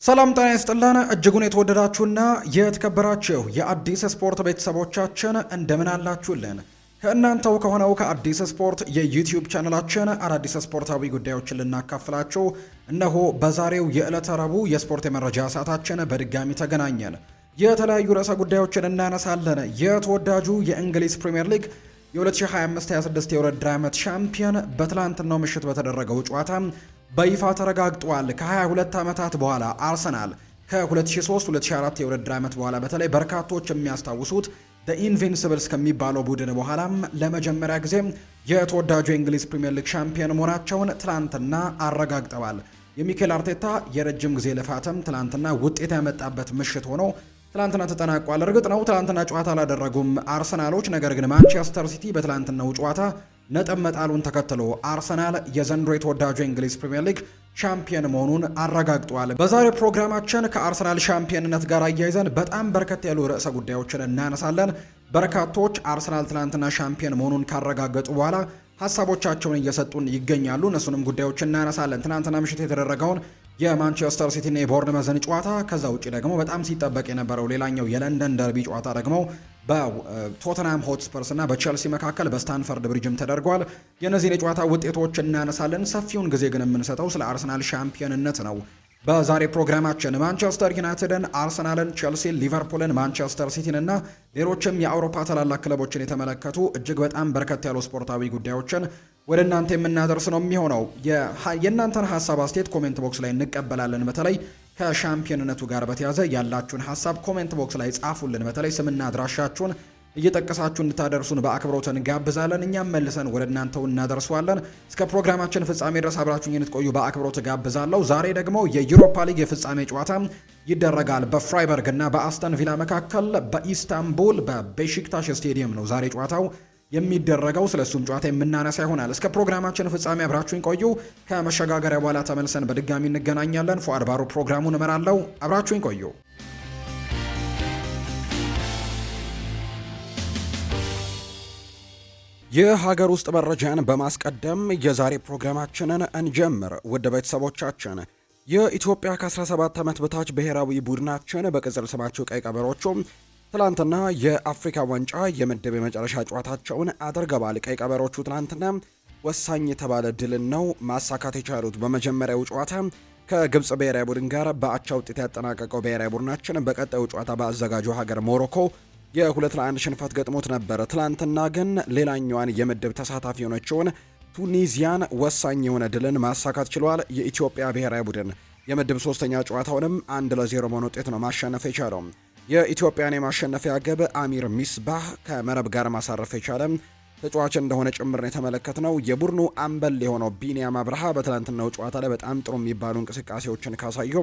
ሰላም ጤና ይስጥልን እጅጉን የተወደዳችሁና የተከበራችሁ የአዲስ ስፖርት ቤተሰቦቻችን እንደምን አላችሁልን? ከእናንተው ከሆነው ከአዲስ ስፖርት የዩቲዩብ ቻናላችን አዳዲስ ስፖርታዊ ጉዳዮችን ልናካፍላችሁ እነሆ በዛሬው የዕለተ ረቡዕ የስፖርት የመረጃ ሰዓታችን በድጋሚ ተገናኘን። የተለያዩ ርዕሰ ጉዳዮችን እናነሳለን። የተወዳጁ የእንግሊዝ ፕሪምየር ሊግ የ2025-26 የውድድር ዓመት ሻምፒዮን በትላንትናው ምሽት በተደረገው ጨዋታ በይፋ ተረጋግጧል። ከ22 ዓመታት በኋላ አርሰናል ከ2003-2004 የውድድር ዓመት በኋላ በተለይ በርካቶች የሚያስታውሱት ኢንቪንሲብልስ ከሚባለው ቡድን በኋላም ለመጀመሪያ ጊዜ የተወዳጁ የእንግሊዝ ፕሪምየር ሊግ ሻምፒዮን መሆናቸውን ትላንትና አረጋግጠዋል። የሚኬል አርቴታ የረጅም ጊዜ ልፋትም ትላንትና ውጤት ያመጣበት ምሽት ሆኖ ትላንትና ተጠናቋል። እርግጥ ነው ትላንትና ጨዋታ አላደረጉም አርሰናሎች። ነገር ግን ማንቸስተር ሲቲ በትላንትናው ጨዋታ ነጥብ መጣሉን ተከትሎ አርሰናል የዘንድሮ የተወዳጁ የእንግሊዝ ፕሪምየር ሊግ ሻምፒዮን መሆኑን አረጋግጧል። በዛሬው ፕሮግራማችን ከአርሰናል ሻምፒዮንነት ጋር አያይዘን በጣም በርከት ያሉ ርዕሰ ጉዳዮችን እናነሳለን። በርካቶች አርሰናል ትላንትና ሻምፒዮን መሆኑን ካረጋገጡ በኋላ ሀሳቦቻቸውን እየሰጡን ይገኛሉ። እነሱንም ጉዳዮች እናነሳለን። ትናንትና ምሽት የተደረገውን የማንቸስተር ሲቲና የቦርንመዝን ጨዋታ፣ ከዛ ውጪ ደግሞ በጣም ሲጠበቅ የነበረው ሌላኛው የለንደን ደርቢ ጨዋታ ደግሞ በቶተንሃም ሆትስፐርስ እና በቼልሲ መካከል በስታንፈርድ ብሪጅም ተደርጓል። የእነዚህን የጨዋታ ውጤቶች እናነሳለን። ሰፊውን ጊዜ ግን የምንሰጠው ስለ አርሰናል ሻምፒዮንነት ነው። በዛሬ ፕሮግራማችን ማንቸስተር ዩናይትድን፣ አርሰናልን፣ ቼልሲን፣ ሊቨርፑልን፣ ማንቸስተር ሲቲን እና ሌሎችም የአውሮፓ ታላላቅ ክለቦችን የተመለከቱ እጅግ በጣም በርከት ያሉ ስፖርታዊ ጉዳዮችን ወደ እናንተ የምናደርስ ነው የሚሆነው። የእናንተን ሀሳብ አስተያየት ኮሜንት ቦክስ ላይ እንቀበላለን። በተለይ ከሻምፒዮንነቱ ጋር በተያዘ ያላችሁን ሀሳብ ኮሜንት ቦክስ ላይ ጻፉልን። በተለይ ስምና አድራሻችሁን እየጠቀሳችሁ እንድታደርሱን በአክብሮት እንጋብዛለን። እኛም መልሰን ወደ እናንተው እናደርሰዋለን። እስከ ፕሮግራማችን ፍጻሜ ድረስ አብራችሁን እንድትቆዩ በአክብሮት ጋብዛለሁ። ዛሬ ደግሞ የዩሮፓ ሊግ የፍጻሜ ጨዋታ ይደረጋል። በፍራይበርግ እና በአስተን ቪላ መካከል በኢስታንቡል በቤሺክታሽ ስቴዲየም ነው ዛሬ ጨዋታው የሚደረገው። ስለሱም ጨዋታ የምናነሳ ይሆናል። እስከ ፕሮግራማችን ፍጻሜ አብራችሁን ቆዩ። ከመሸጋገሪያ በኋላ ተመልሰን በድጋሚ እንገናኛለን። ፉአድ ባሩ ፕሮግራሙን እመራለሁ። አብራችሁን ቆዩ። የሀገር ውስጥ መረጃን በማስቀደም የዛሬ ፕሮግራማችንን እንጀምር። ውድ ቤተሰቦቻችን የኢትዮጵያ ከ17 ዓመት በታች ብሔራዊ ቡድናችን በቅጽል ስማቸው ቀይ ቀበሮቹ ትላንትና የአፍሪካ ዋንጫ የምድብ የመጨረሻ ጨዋታቸውን አድርገዋል። ቀይ ቀበሮቹ ትላንትና ወሳኝ የተባለ ድልን ነው ማሳካት የቻሉት። በመጀመሪያው ጨዋታ ከግብጽ ብሔራዊ ቡድን ጋር በአቻ ውጤት ያጠናቀቀው ብሔራዊ ቡድናችን በቀጣዩ ጨዋታ በአዘጋጁ ሀገር ሞሮኮ የ2-1 ሽንፈት ገጥሞት ነበር። ትላንትና ግን ሌላኛዋን የምድብ ተሳታፊ የሆነችውን ቱኒዚያን ወሳኝ የሆነ ድልን ማሳካት ችሏል። የኢትዮጵያ ብሔራዊ ቡድን የምድብ ሶስተኛ ጨዋታውንም 1-0 በሆነ ውጤት ነው ማሸነፍ የቻለው። የኢትዮጵያን የማሸነፊያ ግብ አሚር ሚስባህ ከመረብ ጋር ማሳረፍ የቻለ ተጫዋች እንደሆነ ጭምር ነው የተመለከትነው። የቡድኑ አምበል የሆነው ቢኒያም አብርሃ በትላንትናው ጨዋታ ላይ በጣም ጥሩ የሚባሉ እንቅስቃሴዎችን ካሳዩ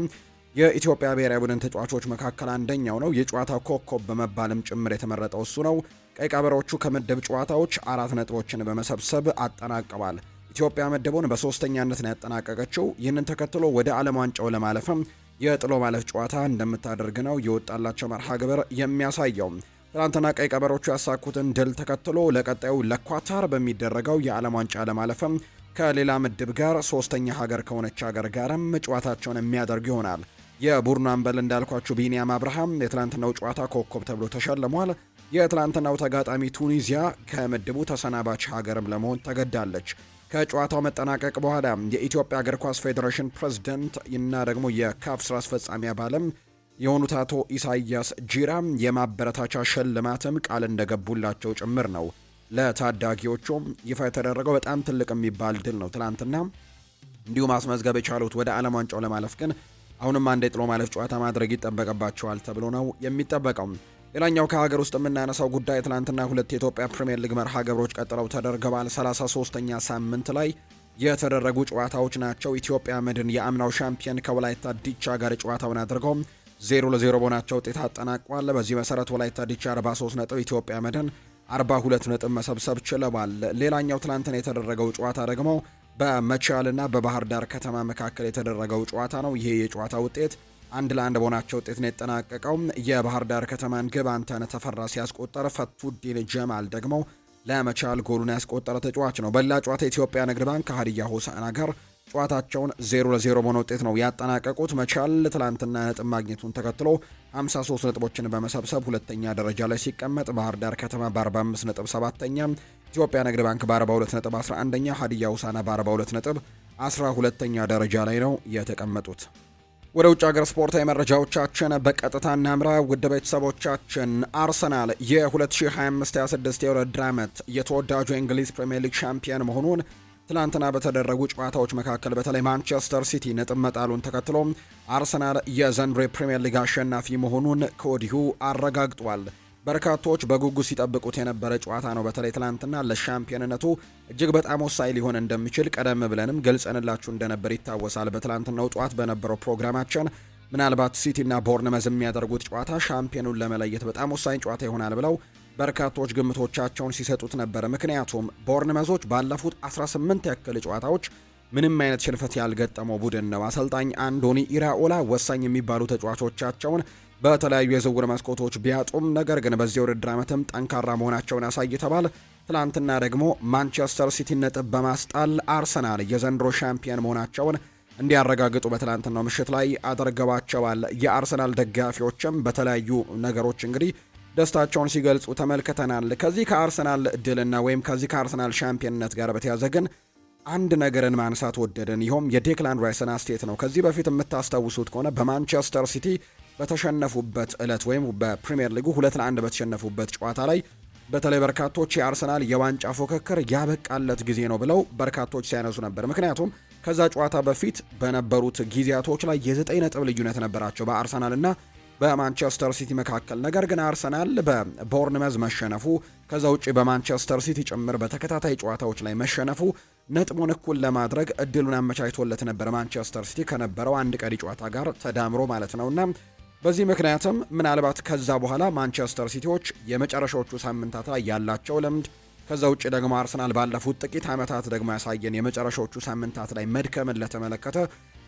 የኢትዮጵያ ብሔራዊ ቡድን ተጫዋቾች መካከል አንደኛው ነው። የጨዋታው ኮከብ በመባልም ጭምር የተመረጠው እሱ ነው። ቀይ ቀበሮቹ ከምድብ ጨዋታዎች 4 ነጥቦችን በመሰብሰብ አጠናቀዋል። ኢትዮጵያ ምድቡን በሶስተኛነት ነው ያጠናቀቀችው። ይህንን ተከትሎ ወደ ዓለም ዋንጫው ለማለፍም የጥሎ ማለፍ ጨዋታ እንደምታደርግ ነው የወጣላቸው መርሃ ግብር የሚያሳየው። ትናንትና ቀይ ቀበሮቹ ያሳኩትን ድል ተከትሎ ለቀጣዩ ለኳታር በሚደረገው የዓለም ዋንጫ ለማለፍም ከሌላ ምድብ ጋር ሶስተኛ ሀገር ከሆነች ሀገር ጋርም ጨዋታቸውን የሚያደርጉ ይሆናል። የቡድኑ አምበል እንዳልኳችሁ ቢኒያም አብርሃም የትላንትናው ጨዋታ ኮከብ ተብሎ ተሸልሟል። የትላንትናው ተጋጣሚ ቱኒዚያ ከምድቡ ተሰናባች ሀገርም ለመሆን ተገዳለች። ከጨዋታው መጠናቀቅ በኋላ የኢትዮጵያ እግር ኳስ ፌዴሬሽን ፕሬዝዳንት እና ደግሞ የካፍ ስራ አስፈጻሚ አባልም የሆኑት አቶ ኢሳያስ ጂራ የማበረታቻ ሽልማትም ቃል እንደገቡላቸው ጭምር ነው ለታዳጊዎቹም ይፋ የተደረገው። በጣም ትልቅ የሚባል ድል ነው ትላንትና እንዲሁ ማስመዝገብ የቻሉት። ወደ ዓለም ዋንጫው ለማለፍ ግን አሁንም አንድ የጥሎ ማለፍ ጨዋታ ማድረግ ይጠበቅባቸዋል ተብሎ ነው የሚጠበቀው። ሌላኛው ከሀገር ውስጥ የምናነሳው ጉዳይ ትናንትና 2 የኢትዮጵያ ፕሪሚየር ሊግ መርሃ ግብሮች ቀጥለው ተደርገዋል። 33ኛ ሳምንት ላይ የተደረጉ ጨዋታዎች ናቸው። ኢትዮጵያ መድን የአምናው ሻምፒዮን ከወላይታ ዲቻ ጋር ጨዋታውን አድርገው 0-0 በሆናቸው ውጤት አጠናቋል። በዚህ መሰረት ወላይታ ዲቻ 43 ነጥብ፣ ኢትዮጵያ መድን 42 ነጥብ መሰብሰብ ችለዋል። ሌላኛው ትናንትና የተደረገው ጨዋታ ደግሞ በመቻልና በባህር ዳር ከተማ መካከል የተደረገው ጨዋታ ነው። ይሄ የጨዋታ ውጤት 1-1 በሆናቸው ውጤት ነው የተጠናቀቀው። የባህር ዳር ከተማን ግብ አንተነህ ተፈራ ሲያስቆጠር ፈቱዲን ጀማል ደግሞ ለመቻል ጎሉን ያስቆጠረ ተጫዋች ነው። በሌላ ጨዋታ ኢትዮጵያ ንግድ ባንክ ከሀዲያ ሆሳዕና ጋር ጨዋታቸውን 0-0 በሆነ ውጤት ነው ያጠናቀቁት። መቻል ትላንትና ነጥብ ማግኘቱን ተከትሎ 53 ነጥቦችን በመሰብሰብ ሁለተኛ ደረጃ ላይ ሲቀመጥ፣ ባህር ዳር ከተማ በ45 ነጥብ 7ኛ፣ ኢትዮጵያ ንግድ ባንክ በ42 ነጥብ 11ኛ፣ ሀዲያ ሆሳዕና በ42 ነጥብ 12ኛ ደረጃ ላይ ነው የተቀመጡት። ወደ ውጭ ሀገር ስፖርታዊ መረጃዎቻችን በቀጥታ እናምራ። ውድ ቤተሰቦቻችን አርሰናል የ2025/26 የውድድር ዓመት የተወዳጁ የእንግሊዝ ፕሪምየር ሊግ ሻምፒየን መሆኑን ትላንትና በተደረጉ ጨዋታዎች መካከል በተለይ ማንቸስተር ሲቲ ነጥብ መጣሉን ተከትሎ አርሰናል የዘንድሮ የፕሪምየር ሊግ አሸናፊ መሆኑን ከወዲሁ አረጋግጧል። በርካቶች በጉጉት ሲጠብቁት የነበረ ጨዋታ ነው። በተለይ ትላንትና ለሻምፒዮንነቱ እጅግ በጣም ወሳኝ ሊሆን እንደሚችል ቀደም ብለንም ገልጸንላችሁ እንደነበር ይታወሳል። በትላንትናው ጠዋት በነበረው ፕሮግራማችን ምናልባት ሲቲና ቦርንመዝ የሚያደርጉት ጨዋታ ሻምፒዮኑን ለመለየት በጣም ወሳኝ ጨዋታ ይሆናል ብለው በርካቶች ግምቶቻቸውን ሲሰጡት ነበር። ምክንያቱም ቦርንመዞች ባለፉት 18 ያክል ጨዋታዎች ምንም አይነት ሽንፈት ያልገጠመው ቡድን ነው። አሰልጣኝ አንዶኒ ኢራኦላ ወሳኝ የሚባሉ ተጫዋቾቻቸውን በተለያዩ የዝውውር መስኮቶች ቢያጡም ነገር ግን በዚህ ውድድር ዓመትም ጠንካራ መሆናቸውን አሳይተዋል። ትላንትና ደግሞ ማንቸስተር ሲቲ ነጥብ በማስጣል አርሰናል የዘንድሮ ሻምፒየን መሆናቸውን እንዲያረጋግጡ በትላንትናው ምሽት ላይ አድርገዋቸዋል። የአርሰናል ደጋፊዎችም በተለያዩ ነገሮች እንግዲህ ደስታቸውን ሲገልጹ ተመልክተናል። ከዚህ ከአርሰናል ድልና ወይም ከዚህ ከአርሰናል ሻምፒየንነት ጋር በተያያዘ ግን አንድ ነገርን ማንሳት ወደድን። ይኸውም የዴክላን ራይስን አስተያየት ነው። ከዚህ በፊት የምታስታውሱት ከሆነ በማንቸስተር ሲቲ በተሸነፉበት ዕለት ወይም በፕሪሚየር ሊጉ 2-1 በተሸነፉበት ጨዋታ ላይ በተለይ በርካቶች የአርሰናል የዋንጫ ፉክክር ያበቃለት ጊዜ ነው ብለው በርካቶች ሲያነሱ ነበር። ምክንያቱም ከዛ ጨዋታ በፊት በነበሩት ጊዜያቶች ላይ የ9 ነጥብ ልዩነት ነበራቸው በአርሰናል እና በማንቸስተር ሲቲ መካከል። ነገር ግን አርሰናል በቦርንመዝ መሸነፉ ከዛ ውጪ በማንቸስተር ሲቲ ጭምር በተከታታይ ጨዋታዎች ላይ መሸነፉ ነጥቡን እኩል ለማድረግ እድሉን አመቻችቶለት ነበር ማንቸስተር ሲቲ ከነበረው አንድ ቀሪ ጨዋታ ጋር ተዳምሮ ማለት ነውና በዚህ ምክንያትም ምናልባት ከዛ በኋላ ማንቸስተር ሲቲዎች የመጨረሻዎቹ ሳምንታት ላይ ያላቸው ልምድ ከዛ ውጪ ደግሞ አርሰናል ባለፉት ጥቂት ዓመታት ደግሞ ያሳየን የመጨረሻዎቹ ሳምንታት ላይ መድከምን ለተመለከተ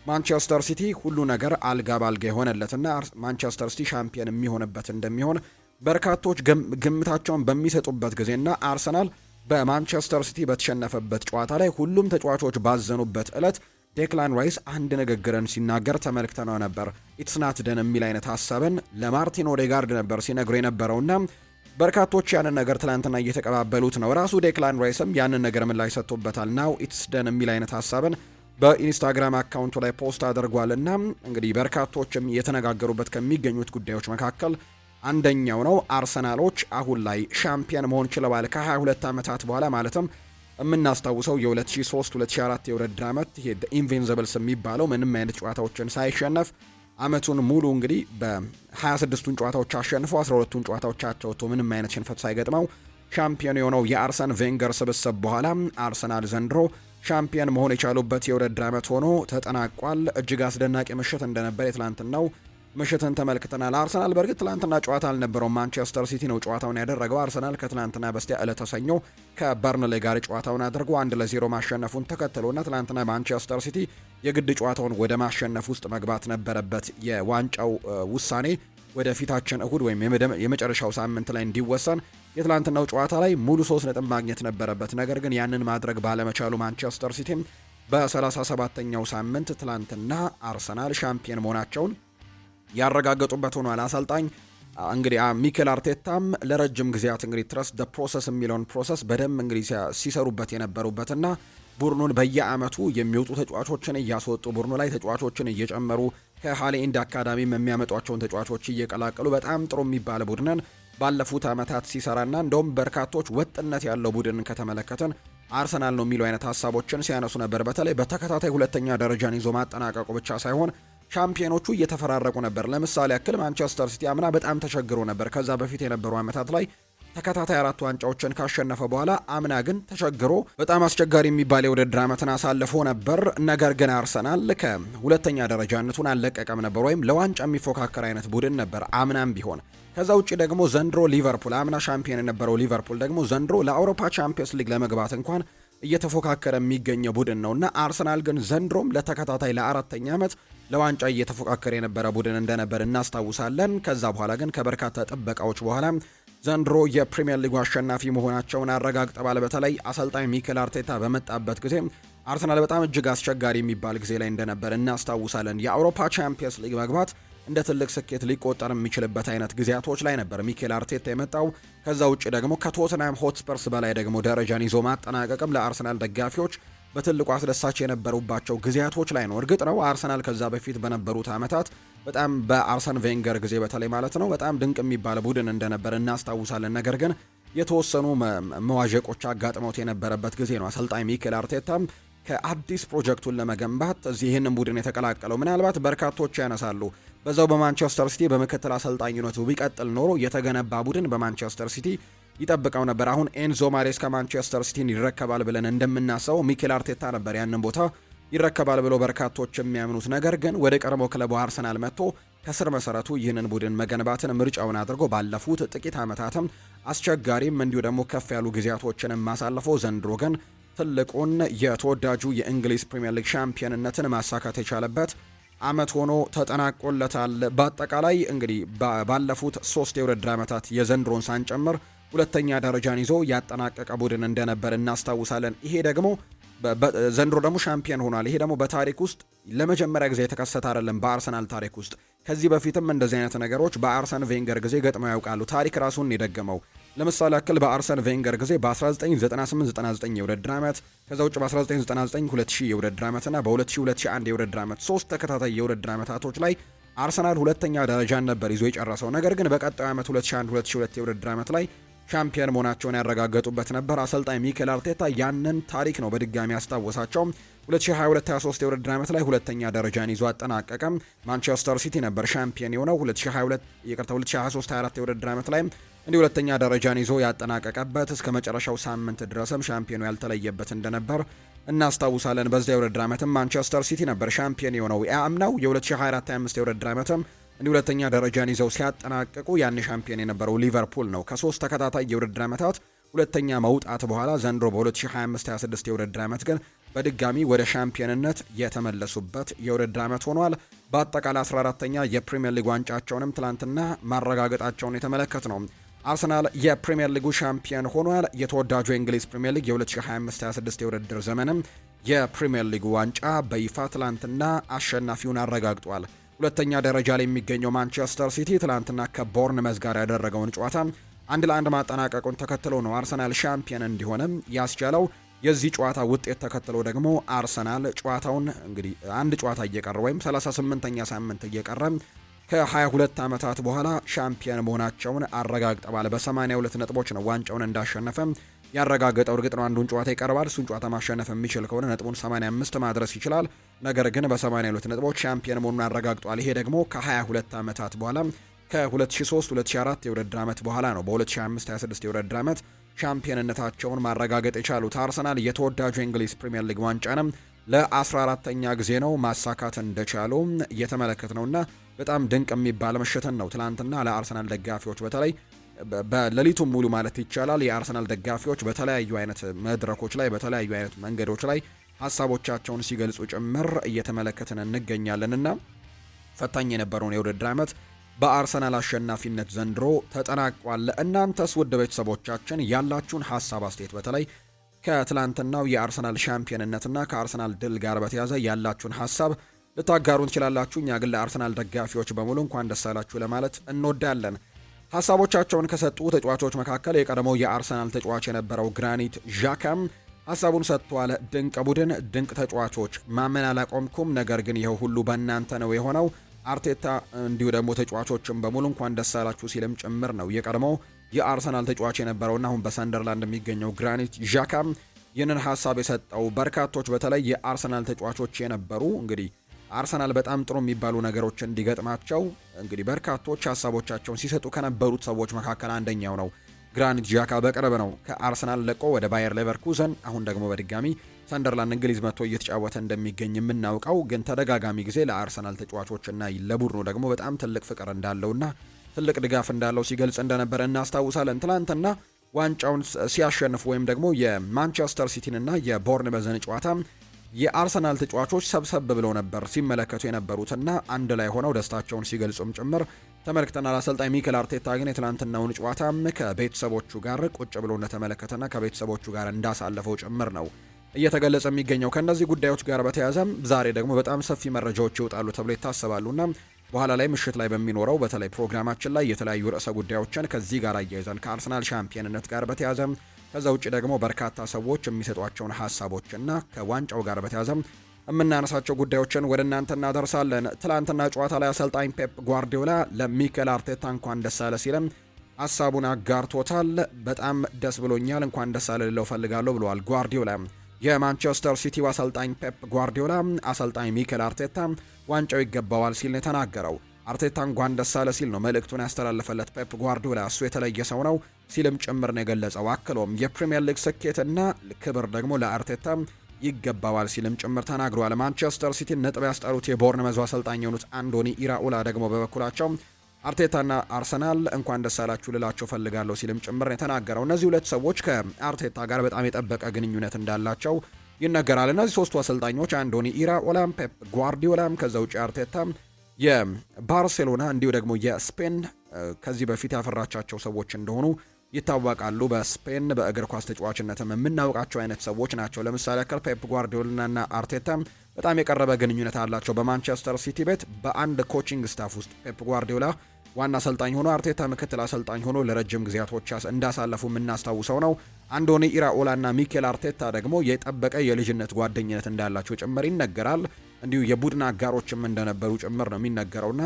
ማንቸስተር ሲቲ ሁሉ ነገር አልጋ ባልጋ የሆነለትና ማንቸስተር ሲቲ ሻምፒየን የሚሆንበት እንደሚሆን በርካቶች ግምታቸውን በሚሰጡበት ጊዜና አርሰናል በማንቸስተር ሲቲ በተሸነፈበት ጨዋታ ላይ ሁሉም ተጫዋቾች ባዘኑበት ዕለት ዴክላን ራይስ አንድ ንግግርን ሲናገር ተመልክተነው ነበር። ኢትስ ናት ደን የሚል አይነት ሀሳብን ለማርቲን ኦዴጋርድ ነበር ሲነግሩ የነበረውና በርካቶች ያንን ነገር ትላንትና እየተቀባበሉት ነው። ራሱ ዴክላን ራይስም ያንን ነገር ምላሽ ሰጥቶበታል። ናው ኢትስ ደን የሚል አይነት ሀሳብን በኢንስታግራም አካውንቱ ላይ ፖስት አድርጓልና እንግዲህ በርካቶችም የተነጋገሩበት ከሚገኙት ጉዳዮች መካከል አንደኛው ነው። አርሰናሎች አሁን ላይ ሻምፒየን መሆን ችለዋል ከ22 ዓመታት በኋላ ማለትም የምናስታውሰው የ2003-2004 የውድድር ዓመት ይሄ ኢንቪንሲብልስ የሚባለው ምንም አይነት ጨዋታዎችን ሳይሸነፍ አመቱን ሙሉ እንግዲህ በ26ቱን ጨዋታዎች አሸንፎ 12ቱን ጨዋታዎች አቻውቶ ምንም አይነት ሽንፈት ሳይገጥመው ሻምፒዮን የሆነው የአርሰን ቬንገር ስብስብ በኋላ አርሰናል ዘንድሮ ሻምፒዮን መሆን የቻሉበት የውድድር ዓመት ሆኖ ተጠናቋል። እጅግ አስደናቂ ምሽት እንደነበር የትላንትናው ምሽትን ተመልክተናል። አርሰናል በእርግጥ ትላንትና ጨዋታ አልነበረውም። ማንቸስተር ሲቲ ነው ጨዋታውን ያደረገው። አርሰናል ከትላንትና በስቲያ ዕለተ ሰኞ ከበርንሌ ጋር ጨዋታውን አድርጎ 1-0 ማሸነፉን ተከትሎና ትላንትና ማንቸስተር ሲቲ የግድ ጨዋታውን ወደ ማሸነፍ ውስጥ መግባት ነበረበት። የዋንጫው ውሳኔ ወደ ፊታችን እሁድ ወይም የመጨረሻው ሳምንት ላይ እንዲወሰን የትላንትናው ጨዋታ ላይ ሙሉ 3 ነጥብ ማግኘት ነበረበት። ነገር ግን ያንን ማድረግ ባለመቻሉ ማንቸስተር ሲቲም በ37ኛው ሳምንት ትላንትና አርሰናል ሻምፒዮን መሆናቸውን ያረጋገጡበት ሆኗል። አሰልጣኝ እንግዲህ ሚኬል አርቴታም ለረጅም ጊዜያት እንግዲህ ትረስት ዘ ፕሮሰስ የሚለውን ፕሮሰስ በደንብ እንግዲህ ሲሰሩበት የነበሩበትና ቡድኑን በየአመቱ የሚወጡ ተጫዋቾችን እያስወጡ ቡድኑ ላይ ተጫዋቾችን እየጨመሩ ከሃሊንድ አካዳሚም የሚያመጧቸውን ተጫዋቾች እየቀላቀሉ በጣም ጥሩ የሚባል ቡድንን ባለፉት አመታት ሲሰራና እንደውም በርካቶች ወጥነት ያለው ቡድን ከተመለከተን አርሰናል ነው የሚሉ አይነት ሀሳቦችን ሲያነሱ ነበር። በተለይ በተከታታይ ሁለተኛ ደረጃን ይዞ ማጠናቀቁ ብቻ ሳይሆን ሻምፒዮኖቹ እየተፈራረቁ ነበር። ለምሳሌ ያክል ማንቸስተር ሲቲ አምና በጣም ተቸግሮ ነበር። ከዛ በፊት የነበሩ አመታት ላይ ተከታታይ 4 ዋንጫዎችን ካሸነፈ በኋላ አምና ግን ተቸግሮ በጣም አስቸጋሪ የሚባል የውድድር አመትን አሳልፎ ነበር። ነገር ግን አርሰናል ከሁለተኛ ደረጃነቱን አልለቀቀም ነበር፣ ወይም ለዋንጫ የሚፎካከር አይነት ቡድን ነበር አምናም ቢሆን። ከዛ ውጪ ደግሞ ዘንድሮ ሊቨርፑል አምና ሻምፒዮን የነበረው ሊቨርፑል ደግሞ ዘንድሮ ለአውሮፓ ቻምፒየንስ ሊግ ለመግባት እንኳን እየተፎካከረ የሚገኝ ቡድን ነውና አርሰናል ግን ዘንድሮም ለተከታታይ ለ4ኛ ዓመት ለዋንጫ እየተፎካከረ የነበረ ቡድን እንደነበር እናስታውሳለን። ከዛ በኋላ ግን ከበርካታ ጥበቃዎች በኋላ ዘንድሮ የፕሪሚየር ሊጉ አሸናፊ መሆናቸውን አረጋግጠዋል። በተለይ አሰልጣኝ ሚኬል አርቴታ በመጣበት ጊዜ አርሰናል በጣም እጅግ አስቸጋሪ የሚባል ጊዜ ላይ እንደነበር እናስታውሳለን። የአውሮፓ ቻምፒየንስ ሊግ መግባት እንደ ትልቅ ስኬት ሊቆጠር የሚችልበት አይነት ጊዜያቶች ላይ ነበር ሚኬል አርቴታ የመጣው። ከዛ ውጭ ደግሞ ከቶተንሃም ሆትስፐርስ በላይ ደግሞ ደረጃን ይዞ ማጠናቀቅም ለአርሰናል ደጋፊዎች በትልቁ አስደሳች የነበሩባቸው ጊዜያቶች ላይ ነው። እርግጥ ነው አርሰናል ከዛ በፊት በነበሩት ዓመታት በጣም በአርሰን ቬንገር ጊዜ በተለይ ማለት ነው በጣም ድንቅ የሚባል ቡድን እንደነበር እናስታውሳለን። ነገር ግን የተወሰኑ መዋዠቆች አጋጥመውት የነበረበት ጊዜ ነው። አሰልጣኝ ሚኬል አርቴታም ከአዲስ ፕሮጀክቱን ለመገንባት እዚህ ይህንን ቡድን የተቀላቀለው ምናልባት በርካቶች ያነሳሉ በዛው በማንቸስተር ሲቲ በምክትል አሰልጣኝነቱ ቢቀጥል ኖሮ የተገነባ ቡድን በማንቸስተር ሲቲ ይጠብቀው ነበር። አሁን ኤንዞ ማሬስካ ማንቸስተር ሲቲን ይረከባል ብለን እንደምናስበው ሚኬል አርቴታ ነበር ያንን ቦታ ይረከባል ብሎ በርካቶች የሚያምኑት። ነገር ግን ወደ ቀድሞ ክለቡ አርሰናል መጥቶ ከስር መሰረቱ ይህንን ቡድን መገንባትን ምርጫውን አድርጎ ባለፉት ጥቂት ዓመታትም አስቸጋሪም እንዲሁ ደግሞ ከፍ ያሉ ጊዜያቶችን ማሳለፈው ዘንድሮ ግን ትልቁን የተወዳጁ የእንግሊዝ ፕሪሚየር ሊግ ሻምፒዮንነትን ማሳካት የቻለበት አመት ሆኖ ተጠናቆለታል። በአጠቃላይ እንግዲህ ባለፉት 3 የውድድር ዓመታት የዘንድሮን ሳንጨምር ሁለተኛ ደረጃን ይዞ ያጠናቀቀ ቡድን እንደነበር እናስታውሳለን። ይሄ ደግሞ ዘንድሮ ደግሞ ሻምፒዮን ሆኗል። ይሄ ደግሞ በታሪክ ውስጥ ለመጀመሪያ ጊዜ የተከሰተ አይደለም። በአርሰናል ታሪክ ውስጥ ከዚህ በፊትም እንደዚህ አይነት ነገሮች በአርሰን ቬንገር ጊዜ ገጥመው ያውቃሉ። ታሪክ ራሱን የደገመው ለምሳሌ ያክል በአርሰን ቬንገር ጊዜ በ1998-99 የውድድር ዓመት ከዛ ውጭ በ1999-2000 የውድድር ዓመትና በ2000-2001 የውድድር ዓመት 3 ተከታታይ የውድድር ዓመታቶች ላይ አርሰናል ሁለተኛ ደረጃን ነበር ይዞ የጨረሰው። ነገር ግን በቀጣዩ ዓመት 2001-2002 የውድድር ዓመት ላይ ሻምፒዮን መሆናቸውን ያረጋገጡበት ነበር። አሰልጣኝ ሚኬል አርቴታ ያንን ታሪክ ነው በድጋሚ ያስታወሳቸው። 2022-23 የውድድር ዓመት ላይ ሁለተኛ ደረጃን ይዞ አጠናቀቀ። ማንቸስተር ሲቲ ነበር ሻምፒዮን የሆነው። 2023-24 የውድድር ዓመት ላይ እንዲህ ሁለተኛ ደረጃን ይዞ ያጠናቀቀበት እስከ መጨረሻው ሳምንት ድረስም ሻምፒዮኑ ያልተለየበት እንደነበር እናስታውሳለን። በዚያ የውድድር ዓመትም ማንቸስተር ሲቲ ነበር ሻምፒዮን የሆነው። ያምናው የ2024-25 የውድድር ዓመትም እንዲህ ሁለተኛ ደረጃን ይዘው ሲያጠናቅቁ ያን ሻምፒዮን የነበረው ሊቨርፑል ነው። ከ3 ተከታታይ የውድድር ዓመታት ሁለተኛ መውጣት በኋላ ዘንድሮ በ2025-26 የውድድር ዓመት ግን በድጋሚ ወደ ሻምፒዮንነት የተመለሱበት የውድድር ዓመት ሆኗል። በአጠቃላይ 14ተኛ የፕሪሚየር ሊግ ዋንጫቸውንም ትላንትና ማረጋገጣቸውን የተመለከት ነው። አርሰናል የፕሪሚየር ሊጉ ሻምፒዮን ሆኗል። የተወዳጁ የእንግሊዝ ፕሪሚየር ሊግ የ2025-26 የውድድር ዘመንም የፕሪሚየር ሊጉ ዋንጫ በይፋ ትላንትና አሸናፊውን አረጋግጧል። ሁለተኛ ደረጃ ላይ የሚገኘው ማንቸስተር ሲቲ ትላንትና ከቦርንመዝ ጋር ያደረገውን ጨዋታ 1-1 ማጠናቀቁን ተከትሎ ነው አርሰናል ሻምፒዮን እንዲሆንም ያስቻለው። የዚህ ጨዋታ ውጤት ተከትሎ ደግሞ አርሰናል ጨዋታውን እንግዲህ አንድ ጨዋታ እየቀረ ወይም 38ኛ ሳምንት እየቀረ ከ22 ዓመታት በኋላ ሻምፒዮን መሆናቸውን አረጋግጠዋል። በ82 ነጥቦች ነው ዋንጫውን እንዳሸነፈ ያረጋገጠው። እርግጥ ነው አንዱን ጨዋታ ይቀርባል። እሱን ጨዋታ ማሸነፍ የሚችል ከሆነ ነጥቡን 85 ማድረስ ይችላል። ነገር ግን በ82 ነጥቦች ሻምፒዮን መሆኑን አረጋግጧል። ይሄ ደግሞ ከ22 ዓመታት በኋላ ከ2003-2004 የውድድር ዓመት በኋላ ነው በ2025-26 የውድድር ዓመት ሻምፒዮንነታቸውን ማረጋገጥ የቻሉት። አርሰናል የተወዳጁ የእንግሊዝ ፕሪሚየር ሊግ ዋንጫንም ለ14ተኛ ጊዜ ነው ማሳካት እንደቻሉ እየተመለከት ነውና በጣም ድንቅ የሚባል ምሽትን ነው ትላንትና ለአርሰናል ደጋፊዎች በተለይ በሌሊቱም ሙሉ ማለት ይቻላል የአርሰናል ደጋፊዎች በተለያዩ አይነት መድረኮች ላይ በተለያዩ አይነት መንገዶች ላይ ሀሳቦቻቸውን ሲገልጹ ጭምር እየተመለከትን እንገኛለንና ፈታኝ የነበረውን የውድድር ዓመት በአርሰናል አሸናፊነት ዘንድሮ ተጠናቋል። እናንተስ ውድ ቤተሰቦቻችን ያላችሁን ሀሳብ አስተያየት በተለይ ከትላንትናው የአርሰናል ሻምፒዮንነትና ከአርሰናል ድል ጋር በተያያዘ ያላችሁን ሀሳብ ልታጋሩን ትችላላችሁ። እኛ ግን ለአርሰናል ደጋፊዎች በሙሉ እንኳን ደስ አላችሁ ለማለት እንወዳለን። ሀሳቦቻቸውን ከሰጡ ተጫዋቾች መካከል የቀድሞው የአርሰናል ተጫዋች የነበረው ግራኒት ዣካም ሀሳቡን ሰጥቷል። ድንቅ ቡድን፣ ድንቅ ተጫዋቾች፣ ማመን አላቆምኩም፣ ነገር ግን ይኸው ሁሉ በእናንተ ነው የሆነው። አርቴታ እንዲሁ ደግሞ ተጫዋቾችን በሙሉ እንኳን ደስ አላችሁ ሲልም ጭምር ነው የቀድሞው የአርሰናል ተጫዋች የነበረውና አሁን በሰንደርላንድ የሚገኘው ግራኒት ዣካም ይህንን ሀሳብ የሰጠው። በርካቶች በተለይ የአርሰናል ተጫዋቾች የነበሩ እንግዲህ አርሰናል በጣም ጥሩ የሚባሉ ነገሮች እንዲገጥማቸው እንግዲህ በርካቶች ሀሳቦቻቸውን ሲሰጡ ከነበሩት ሰዎች መካከል አንደኛው ነው። ግራኒት ዣካ በቅርብ ነው ከአርሰናል ለቆ ወደ ባየር ሌቨርኩዘን አሁን ደግሞ በድጋሚ ሰንደርላንድ እንግሊዝ መጥቶ እየተጫወተ እንደሚገኝ የምናውቀው ግን ተደጋጋሚ ጊዜ ለአርሰናል ተጫዋቾችና ለቡድኑ ደግሞ በጣም ትልቅ ፍቅር እንዳለውና ትልቅ ድጋፍ እንዳለው ሲገልጽ እንደነበረ እናስታውሳለን። ትላንትና ዋንጫውን ሲያሸንፉ ወይም ደግሞ የማንቸስተር ሲቲንና የቦርንመዝን ጨዋታ የአርሰናል ተጫዋቾች ሰብሰብ ብለው ነበር ሲመለከቱ የነበሩትና አንድ ላይ ሆነው ደስታቸውን ሲገልጹም ጭምር ተመልክተናል። አሰልጣኝ ሚኬል አርቴታ ግን የትላንትናውን ጨዋታ ከቤተሰቦቹ ጋር ቁጭ ብሎ እንደተመለከተና ከቤተሰቦቹ ጋር እንዳሳለፈው ጭምር ነው እየተገለጸ የሚገኘው። ከእነዚህ ጉዳዮች ጋር በተያያዘ ዛሬ ደግሞ በጣም ሰፊ መረጃዎች ይወጣሉ ተብሎ ይታሰባሉና በኋላ ላይ ምሽት ላይ በሚኖረው በተለይ ፕሮግራማችን ላይ የተለያዩ ርዕሰ ጉዳዮችን ከዚህ ጋር አያይዘን ከአርሰናል ሻምፒዮንነት ጋር በተያያዘ ከዛ ውጭ ደግሞ በርካታ ሰዎች የሚሰጧቸውን ሀሳቦችና ከዋንጫው ጋር በተያያዘ የምናነሳቸው ጉዳዮችን ወደ እናንተ እናደርሳለን። ትላንትና ጨዋታ ላይ አሰልጣኝ ፔፕ ጓርዲዮላ ለሚኬል አርቴታ እንኳን ደስ አለ ሲልም ሀሳቡን አጋርቶታል። በጣም ደስ ብሎኛል፣ እንኳን ደስ አለ ልለው ፈልጋለሁ ብለዋል ጓርዲዮላ። የማንቸስተር ሲቲው አሰልጣኝ ፔፕ ጓርዲዮላ አሰልጣኝ ሚኬል አርቴታ ዋንጫው ይገባዋል ሲል ነው የተናገረው። አርቴታ እንኳን ደስ አለ ሲል ነው መልእክቱን ያስተላለፈለት ፔፕ ጓርዲዮላ። እሱ የተለየ ሰው ነው ሲልም ጭምር ነው የገለጸው። አክሎም የፕሪሚየር ሊግ ስኬትና ክብር ደግሞ ለአርቴታ ይገባዋል ሲልም ጭምር ተናግሯል። ማንቸስተር ሲቲ ነጥብ ያስጣሉት የቦርንመዝ አሰልጣኝ የሆኑት አንዶኒ ኢራኦላ ደግሞ በበኩላቸው አርቴታና አርሰናል እንኳን ደስ አላችሁ ልላቸው ፈልጋለሁ ሲልም ጭምር ነው የተናገረው። እነዚህ ሁለት ሰዎች ከአርቴታ ጋር በጣም የጠበቀ ግንኙነት እንዳላቸው ይነገራል። እነዚህ ሶስቱ አሰልጣኞች አንዶኒ ኢራኦላም፣ ፔፕ ጓርዲዮላም ከዛ ውጪ አርቴታ የባርሴሎና እንዲሁ ደግሞ የስፔን ከዚህ በፊት ያፈራቻቸው ሰዎች እንደሆኑ ይታወቃሉ። በስፔን በእግር ኳስ ተጫዋችነትም የምናውቃቸው አይነት ሰዎች ናቸው። ለምሳሌ ያክል ፔፕ ጓርዲዮላና አርቴታ በጣም የቀረበ ግንኙነት አላቸው። በማንቸስተር ሲቲ ቤት በአንድ ኮቺንግ ስታፍ ውስጥ ፔፕ ጓርዲዮላ ዋና አሰልጣኝ ሆኖ አርቴታ ምክትል አሰልጣኝ ሆኖ ለረጅም ጊዜያቶች እንዳሳለፉ የምናስታውሰው ነው። አንዶኒ ኢራኦላና ሚኬል አርቴታ ደግሞ የጠበቀ የልጅነት ጓደኝነት እንዳላቸው ጭምር ይነገራል። እንዲሁ የቡድን አጋሮችም እንደነበሩ ጭምር ነው የሚነገረውና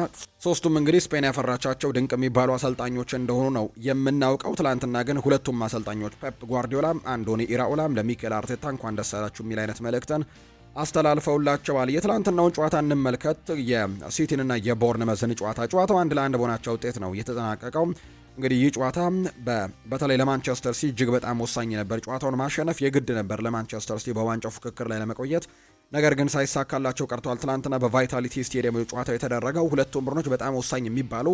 ሶስቱም እንግዲህ ስፔን ያፈራቻቸው ድንቅ የሚባሉ አሰልጣኞች እንደሆኑ ነው የምናውቀው። ትላንትና ግን ሁለቱም አሰልጣኞች ፔፕ ጓርዲዮላም አንዶኒ ኢራኦላም ለሚኬል አርቴታ እንኳን ደስ አላችሁ የሚል አይነት መልእክትን አስተላልፈውላቸዋል። የትላንትናውን ጨዋታ እንመልከት። የሲቲንና የቦርንመዝን ጨዋታው 1-1 በሆናቸው ውጤት ነው የተጠናቀቀው። እንግዲህ ይህ ጨዋታ በተለይ ለማንቸስተር ሲቲ እጅግ በጣም ወሳኝ ነበር። ጨዋታውን ማሸነፍ የግድ ነበር ለማንቸስተር ሲቲ በዋንጫው ፉክክር ላይ ለመቆየት። ነገር ግን ሳይሳካላቸው ቀርተዋል። ትላንትና በቫይታሊቲ ስቴዲየም ጨዋታው የተደረገው ሁለቱም ቡድኖች በጣም ወሳኝ የሚባሉ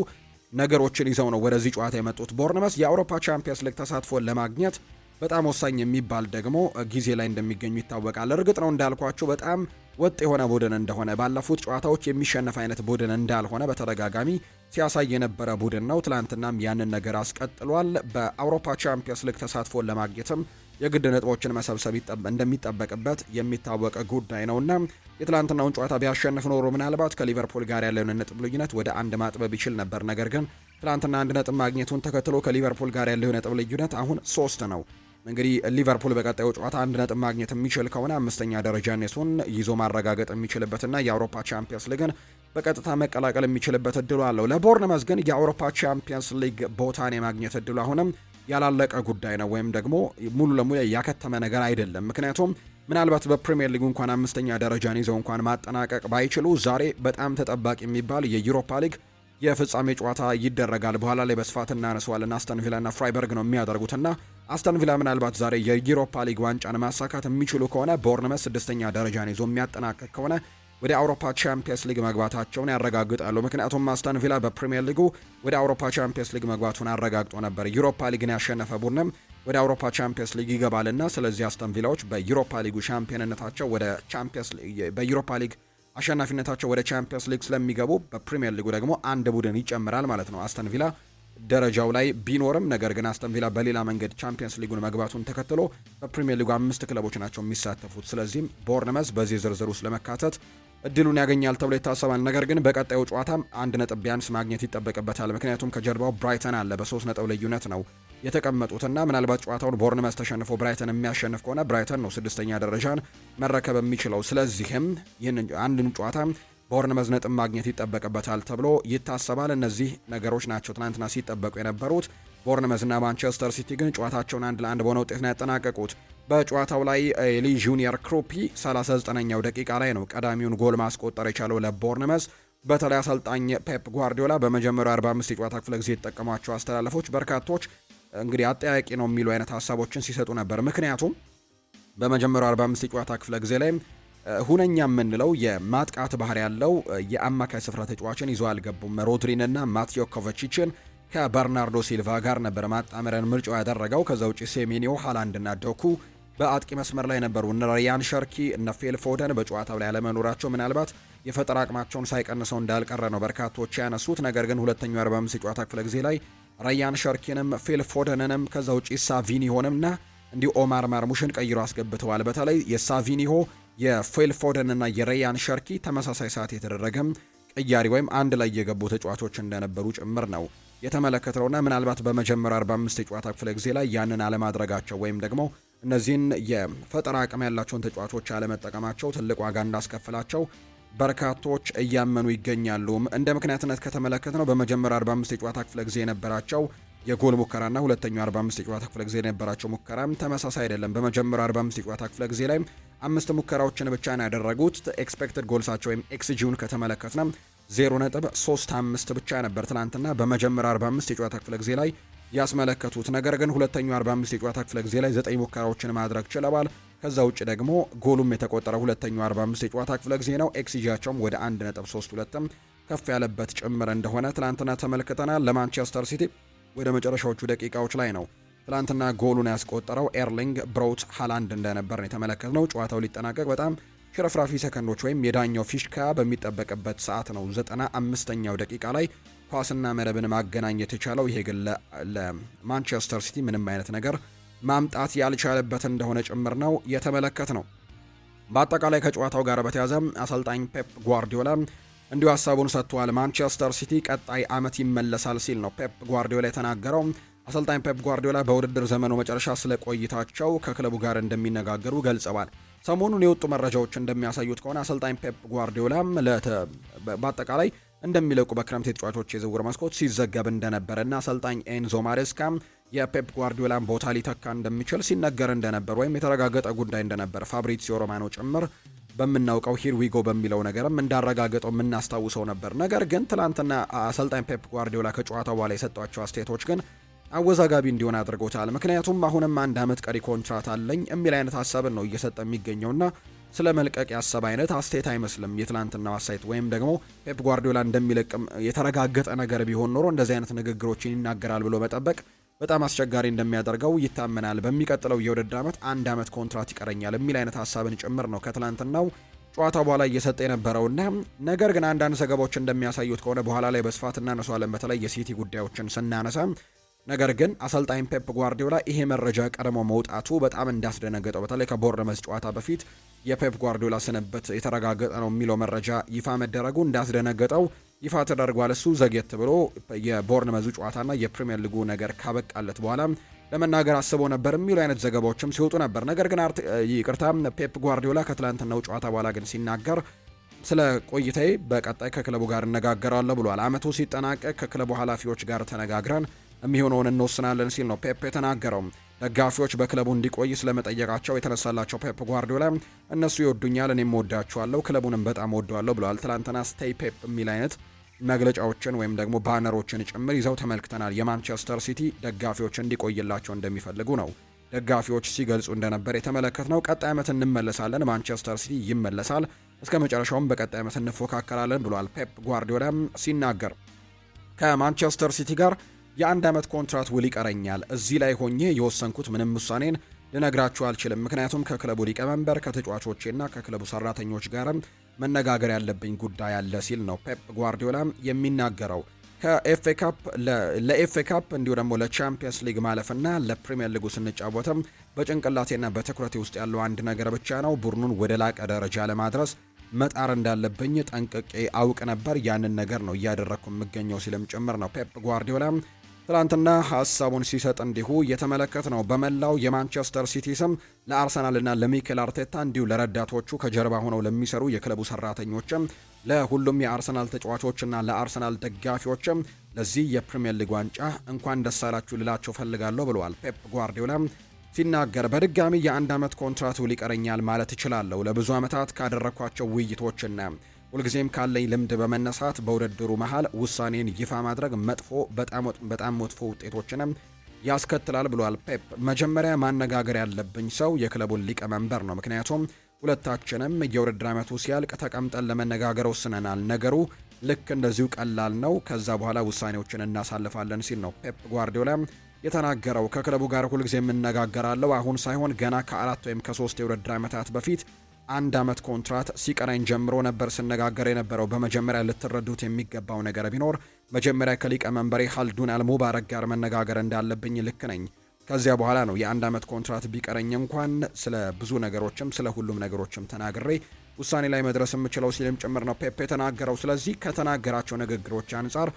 ነገሮችን ይዘው ነው ወደዚህ ጨዋታ የመጡት። ቦርንመዝ የአውሮፓ ቻምፒየንስ ሊግ ተሳትፎን ለማግኘት በጣም ወሳኝ የሚባል ደግሞ ጊዜ ላይ እንደሚገኙ ይታወቃል። እርግጥ ነው እንዳልኳችሁ በጣም ወጥ የሆነ ቡድን እንደሆነ ባለፉት ጨዋታዎች የሚሸነፍ አይነት ቡድን እንዳልሆነ በተደጋጋሚ ሲያሳይ የነበረ ቡድን ነው። ትላንትናም ያንን ነገር አስቀጥሏል። በአውሮፓ ቻምፒየንስ ሊግ ተሳትፎን ለማግኘትም የግድ ነጥቦችን መሰብሰብ እንደሚጠበቅበት የሚታወቅ ጉዳይ ነውና የትላንትናውን ጨዋታ ቢያሸንፍ ኖሮ ምናልባት ከሊቨርፑል ጋር ያለውን ነጥብ ልዩነት ወደ 1 ማጥበብ ይችል ነበር። ነገር ግን ትላንትና 1 ነጥብ ማግኘቱን ተከትሎ ከሊቨርፑል ጋር ያለው ነጥብ ልዩነት አሁን 3 ነው። እንግዲህ ሊቨርፑል በቀጣዩ ጨዋታ 1 ነጥብ ማግኘት የሚችል ከሆነ 5ኛ ደረጃን እሱን ይዞ ማረጋገጥ የሚችልበትና የአውሮፓ ቻምፒየንስ ሊግን በቀጥታ መቀላቀል የሚችልበት እድሉ አለው። ለቦርንመዝ ግን የአውሮፓ ቻምፒየንስ ሊግ ቦታን የማግኘት እድሉ አሁንም ያላለቀ ጉዳይ ነው፣ ወይም ደግሞ ሙሉ ለሙሉ ያከተመ ነገር አይደለም። ምክንያቱም ምናልባት በፕሪሚየር ሊጉ እንኳን 5ኛ ደረጃን ይዘው እንኳን ማጠናቀቅ ባይችሉ ዛሬ በጣም ተጠባቂ የሚባል የዩሮፓ ሊግ የፍጻሜ ጨዋታ ይደረጋል። በኋላ ላይ በስፋት እናነሳዋለን። አስተን ቪላና ፍራይበርግ ነው የሚያደርጉትና አስተን ቪላ ምናልባት ዛሬ የዩሮፓ ሊግ ዋንጫን ማሳካት የሚችሉ ከሆነ ቦርንመዝ 6ኛ ደረጃን ይዞ የሚያጠናቅቅ ከሆነ ወደ አውሮፓ ቻምፒየንስ ሊግ መግባታቸውን ያረጋግጣሉ። ምክንያቱም አስተን ቪላ በፕሪሚየር ሊጉ ወደ አውሮፓ ቻምፒየንስ ሊግ መግባቱን አረጋግጦ ነበር። ዩሮፓ ሊግን ያሸነፈ ቡድንም ወደ አውሮፓ ቻምፒየንስ ሊግ ይገባልና ስለዚህ አስተን ቪላዎች በዩሮፓ ሊጉ ሻምፒዮንነታቸው ወደ ቻምፒየንስ በዩሮፓ ሊግ አሸናፊነታቸው ወደ ቻምፒየንስ ሊግ ስለሚገቡ በፕሪሚየር ሊጉ ደግሞ አንድ ቡድን ይጨምራል ማለት ነው። አስተን ቪላ ደረጃው ላይ ቢኖርም ነገር ግን አስተን ቪላ በሌላ መንገድ ቻምፒየንስ ሊጉን መግባቱን ተከትሎ በፕሪሚየር ሊጉ 5 ክለቦች ናቸው የሚሳተፉት። ስለዚህም ቦርንመዝ በዚህ ዝርዝር ውስጥ ለመካተት እድሉን ያገኛል ተብሎ ይታሰባል። ነገር ግን በቀጣዩ ጨዋታም 1 ነጥብ ቢያንስ ማግኘት ይጠበቅበታል። ምክንያቱም ከጀርባው ብራይተን አለ። በ3 ነጥብ ልዩነት ነው የተቀመጡትና ምናልባት ጨዋታውን ቦርንመዝ ተሸንፎ ብራይተን የሚያሸንፍ ከሆነ ብራይተን ነው 6ኛ ደረጃን መረከብ የሚችለው። ስለዚህም ይህንን አንድን ጨዋታ ቦርንመዝ ነጥብ ማግኘት ይጠበቅበታል ተብሎ ይታሰባል። እነዚህ ነገሮች ናቸው ትናንትና ሲጠበቁ የነበሩት። ቦርንመዝና ማንቸስተር ሲቲ ግን ጨዋታቸውን 1-1 በሆነ ውጤት ነው ያጠናቀቁት። በጨዋታው ላይ ኤሊ ጁኒየር ክሩፒ 39ኛው ደቂቃ ላይ ነው ቀዳሚውን ጎል ማስቆጠር የቻለው ለቦርንመዝ። በተለይ አሰልጣኝ ፔፕ ጓርዲዮላ በመጀመሪያው 45 የጨዋታ ክፍለ ጊዜ የተጠቀሟቸው አስተላለፎች በርካቶች እንግዲህ አጠያቂ ነው የሚሉ አይነት ሀሳቦችን ሲሰጡ ነበር። ምክንያቱም በመጀመሪያው 45 የጨዋታ ክፍለ ጊዜ ላይ ሁነኛ የምንለው የማጥቃት ባህር ያለው የአማካይ ስፍራ ተጫዋችን ይዞ አልገቡም። ሮድሪንና ማቴዮ ኮቫቺችን ከበርናርዶ ሲልቫ ጋር ነበር ማጣመሪያን ምርጫው ያደረገው። ከዛ ውጪ ሴሜኒዮ፣ ሃላንድና ዶኩ በአጥቂ መስመር ላይ ነበሩ። እነ ራያን ሸርኪ እነ ፊል ፎደን በጨዋታው ላይ አለመኖራቸው ምናልባት የፈጠራ አቅማቸውን ሳይቀንሰው እንዳልቀረ ነው በርካቶች ያነሱት። ነገር ግን ሁለተኛው 45 የጨዋታ ክፍለ ጊዜ ላይ ራያን ሸርኪንም ፊል ፎደንንም ከዛ ውጪ ሳቪኒዮንና እንዲሁ ኦማር ማርሙሽን ቀይሮ አስገብተዋል። በተለይ የሳቪኒሆ የፊል ፎደን እና የሬያን ሸርኪ ተመሳሳይ ሰዓት የተደረገ ቅያሪ ወይም አንድ ላይ የገቡ ተጫዋቾች እንደነበሩ ጭምር ነው የተመለከተውና ምናልባት በመጀመሪያ 45 የጨዋታ ክፍለ ጊዜ ላይ ያንን አለማድረጋቸው ወይም ደግሞ እነዚህን የፈጠራ አቅም ያላቸውን ተጫዋቾች አለመጠቀማቸው ትልቅ ዋጋ እንዳስከፍላቸው በርካቶች እያመኑ ይገኛሉ። እንደ ምክንያትነት ከተመለከትነው በመጀመሪያ 45 የጨዋታ ክፍለ ጊዜ የነበራቸው የጎል ሙከራና ሁለተኛው 45 የጨዋታ ክፍለ ጊዜ የነበራቸው ሙከራም ተመሳሳይ አይደለም። በመጀመሪያው 45 የጨዋታ ክፍለ ጊዜ ላይ 5 ሙከራዎችን ብቻ ነው ያደረጉት። ኤክስፔክትድ ጎልሳቸው ወይም ኤክስጂውን ከተመለከትነው 0.35 ብቻ ነበር ትናንትና በመጀመሪያው 45 የጨዋታ ክፍለ ጊዜ ላይ ያስመለከቱት። ነገር ግን ሁለተኛው 45 የጨዋታ ክፍለ ጊዜ ላይ 9 ሙከራዎችን ማድረግ ችለዋል። ከዛ ውጭ ደግሞ ጎሉም የተቆጠረው ሁለተኛው 45 የጨዋታ ክፍለ ጊዜ ነው። ኤክስጂያቸውም ወደ 1.32 ከፍ ያለበት ጭምር እንደሆነ ትናንትና ተመልክተናል። ለማንቸስተር ሲቲ ወደ መጨረሻዎቹ ደቂቃዎች ላይ ነው ትላንትና ጎሉን ያስቆጠረው ኤርሊንግ ብራውት ሃላንድ እንደነበር ነው የተመለከትነው። ጨዋታው ሊጠናቀቅ በጣም ሽረፍራፊ ሰከንዶች ወይም የዳኛው ፊሽካ በሚጠበቅበት ሰዓት ነው 95ኛው ደቂቃ ላይ ኳስና መረብን ማገናኘት የቻለው። ይሄ ግን ለማንቸስተር ሲቲ ምንም አይነት ነገር ማምጣት ያልቻለበት እንደሆነ ጭምር ነው የተመለከት ነው። በአጠቃላይ ከጨዋታው ጋር በተያያዘ አሰልጣኝ ፔፕ ጓርዲዮላ እንዲሁ ሀሳቡን ሰጥቷል። ማንቸስተር ሲቲ ቀጣይ ዓመት ይመለሳል ሲል ነው ፔፕ ጓርዲዮላ የተናገረው። አሰልጣኝ ፔፕ ጓርዲዮላ በውድድር ዘመኑ መጨረሻ ስለ ቆይታቸው ከክለቡ ጋር እንደሚነጋገሩ ገልጸዋል። ሰሞኑን የወጡ መረጃዎች እንደሚያሳዩት ከሆነ አሰልጣኝ ፔፕ ጓርዲዮላ በአጠቃላይ እንደሚለቁ በክረምት የተጫዋቾች የዝውውር መስኮት ሲዘገብ እንደነበረና አሰልጣኝ ኤንዞ ማሬስካም የፔፕ ጓርዲዮላን ቦታ ሊተካ እንደሚችል ሲነገር እንደነበር ወይም የተረጋገጠ ጉዳይ እንደነበር ፋብሪዚዮ ሮማኖ ጭምር በምናውቀው ሂር ዊጎ በሚለው ነገርም እንዳረጋገጠው የምናስታውሰው ነበር። ነገር ግን ትላንትና አሰልጣኝ ፔፕ ጓርዲዮላ ከጨዋታው በኋላ የሰጧቸው አስተያየቶች ግን አወዛጋቢ እንዲሆን አድርጎታል። ምክንያቱም አሁንም 1 ዓመት ቀሪ ኮንትራት አለኝ የሚል አይነት ሀሳብን ነው እየሰጠ የሚገኘውና ስለ መልቀቅ ያሰብ አይነት አስተያየት አይመስልም የትላንትናው አስተያየት። ወይም ደግሞ ፔፕ ጓርዲዮላ እንደሚለቅም የተረጋገጠ ነገር ቢሆን ኖሮ እንደዚህ አይነት ንግግሮችን ይናገራል ብሎ መጠበቅ በጣም አስቸጋሪ እንደሚያደርገው ይታመናል። በሚቀጥለው የውድድር ዓመት 1 ዓመት ኮንትራት ይቀረኛል የሚል አይነት ሀሳብን ጭምር ነው ከትላንትናው ጨዋታ በኋላ እየሰጠ የነበረውና ነገር ግን አንዳንድ ዘገባዎች እንደሚያሳዩት ከሆነ በኋላ ላይ በስፋት እናነሳዋለን በተለይ የሲቲ ጉዳዮችን ስናነሳ። ነገር ግን አሰልጣኝ ፔፕ ጓርዲዮላ ይሄ መረጃ ቀድሞ መውጣቱ በጣም እንዳስደነገጠው በተለይ ከቦርነመዝ ጨዋታ በፊት የፔፕ ጓርዲዮላ ስንብት የተረጋገጠ ነው የሚለው መረጃ ይፋ መደረጉ እንዳስደነገጠው ይፋ ተደርጓል። እሱ ዘግየት ብሎ የቦርነመዙ ጨዋታና የፕሪሚየር ሊጉ ነገር ካበቃለት በኋላ ለመናገር አስቦ ነበር የሚሉ አይነት ዘገባዎችም ሲወጡ ነበር። ነገር ግን ፔፕ ጓርዲዮላ ከትላንትናው ጨዋታ በኋላ ግን ሲናገር ስለ ቆይታዬ በቀጣይ ከክለቡ ጋር እነጋገራለሁ ብሏል። አመቱ ሲጠናቀቅ ከክለቡ ኃላፊዎች ጋር ተነጋግረን የሚሆነውን እንወስናለን ሲል ነው ፔፕ የተናገረው። ደጋፊዎች በክለቡ እንዲቆይ ስለመጠየቃቸው የተነሳላቸው ፔፕ ጓርዲዮላ እነሱ ይወዱኛል፣ እኔም ወዳቸዋለሁ፣ ክለቡንም በጣም ወደዋለሁ ብለዋል። ትላንትና ስቴይ ፔፕ የሚል አይነት መግለጫዎችን ወይም ደግሞ ባነሮችን ጭምር ይዘው ተመልክተናል። የማንቸስተር ሲቲ ደጋፊዎች እንዲቆይላቸው እንደሚፈልጉ ነው ደጋፊዎች ሲገልጹ እንደነበር የተመለከትነው። ቀጣይ ዓመት እንመለሳለን፣ ማንቸስተር ሲቲ ይመለሳል፣ እስከ መጨረሻውም በቀጣይ ዓመት እንፎካከራለን ብለዋል ፔፕ ጓርዲዮላ ሲናገር። ከማንቸስተር ሲቲ ጋር የ1 ዓመት ኮንትራት ውል ይቀረኛል። እዚህ ላይ ሆኜ የወሰንኩት ምንም ውሳኔን ልነግራችሁ አልችልም፣ ምክንያቱም ከክለቡ ሊቀመንበር ከተጫዋቾቼና ከክለቡ ሰራተኞች ጋርም መነጋገር ያለብኝ ጉዳይ አለ ሲል ነው ፔፕ ጓርዲዮላ የሚናገረው። ለኤፍኤ ካፕ እንዲሁ ደግሞ ለቻምፒየንስ ሊግ ማለፍና ለፕሪሚየር ሊጉ ስንጫወትም በጭንቅላቴና በትኩረቴ ውስጥ ያለው አንድ ነገር ብቻ ነው፣ ቡድኑን ወደ ላቀ ደረጃ ለማድረስ መጣር እንዳለብኝ ጠንቅቄ አውቅ ነበር። ያንን ነገር ነው እያደረግኩ የምገኘው ሲልም ጭምር ነው ፔፕ ጓርዲዮላ ትላንትና ሀሳቡን ሲሰጥ እንዲሁ እየተመለከት ነው። በመላው የማንቸስተር ሲቲ ስም ለአርሰናልና ለሚኬል አርቴታ እንዲሁ ለረዳቶቹ ከጀርባ ሆነው ለሚሰሩ የክለቡ ሰራተኞችም ለሁሉም የአርሰናል ተጫዋቾችና ለአርሰናል ደጋፊዎችም ለዚህ የፕሪሚየር ሊግ ዋንጫ እንኳን ደስ አላችሁ ልላቸው ፈልጋለሁ ብለዋል ፔፕ ጓርዲዮላ ሲናገር። በድጋሚ የ1 ዓመት ኮንትራቱ ሊቀረኛል ማለት እችላለሁ። ለብዙ ዓመታት ካደረኳቸው ውይይቶችና ሁልጊዜም ካለኝ ልምድ በመነሳት በውድድሩ መሃል ውሳኔን ይፋ ማድረግ በጣም መጥፎ ውጤቶችንም ያስከትላል ብሏል ፔፕ። መጀመሪያ ማነጋገር ያለብኝ ሰው የክለቡን ሊቀመንበር ነው፣ ምክንያቱም ሁለታችንም የውድድር ዓመቱ ሲያልቅ ተቀምጠን ለመነጋገር ወስነናል። ነገሩ ልክ እንደዚሁ ቀላል ነው፣ ከዛ በኋላ ውሳኔዎችን እናሳልፋለን ሲል ነው ፔፕ ጓርዲዮላ የተናገረው። ከክለቡ ጋር ሁልጊዜ የምነጋገራለሁ፣ አሁን ሳይሆን ገና ከ4 ወይም ከ3 የውድድር ዓመታት በፊት 1 ዓመት ኮንትራት ሲቀረኝ ጀምሮ ነበር ስነጋገር የነበረው። በመጀመሪያ ልትረዱት የሚገባው ነገር ቢኖር መጀመሪያ ከሊቀመንበሬ ሀልዱን አልሙባረክ ጋር መነጋገር እንዳለብኝ ልክ ነኝ። ከዚያ በኋላ ነው የአንድ ዓመት ኮንትራት ቢቀረኝ እንኳን ስለ ብዙ ነገሮችም ስለ ሁሉም ነገሮችም ተናግሬ ውሳኔ ላይ መድረስ የምችለው ሲልም ጭምር ነው ፔፕ የተናገረው። ስለዚህ ከተናገራቸው ንግግሮች አንጻር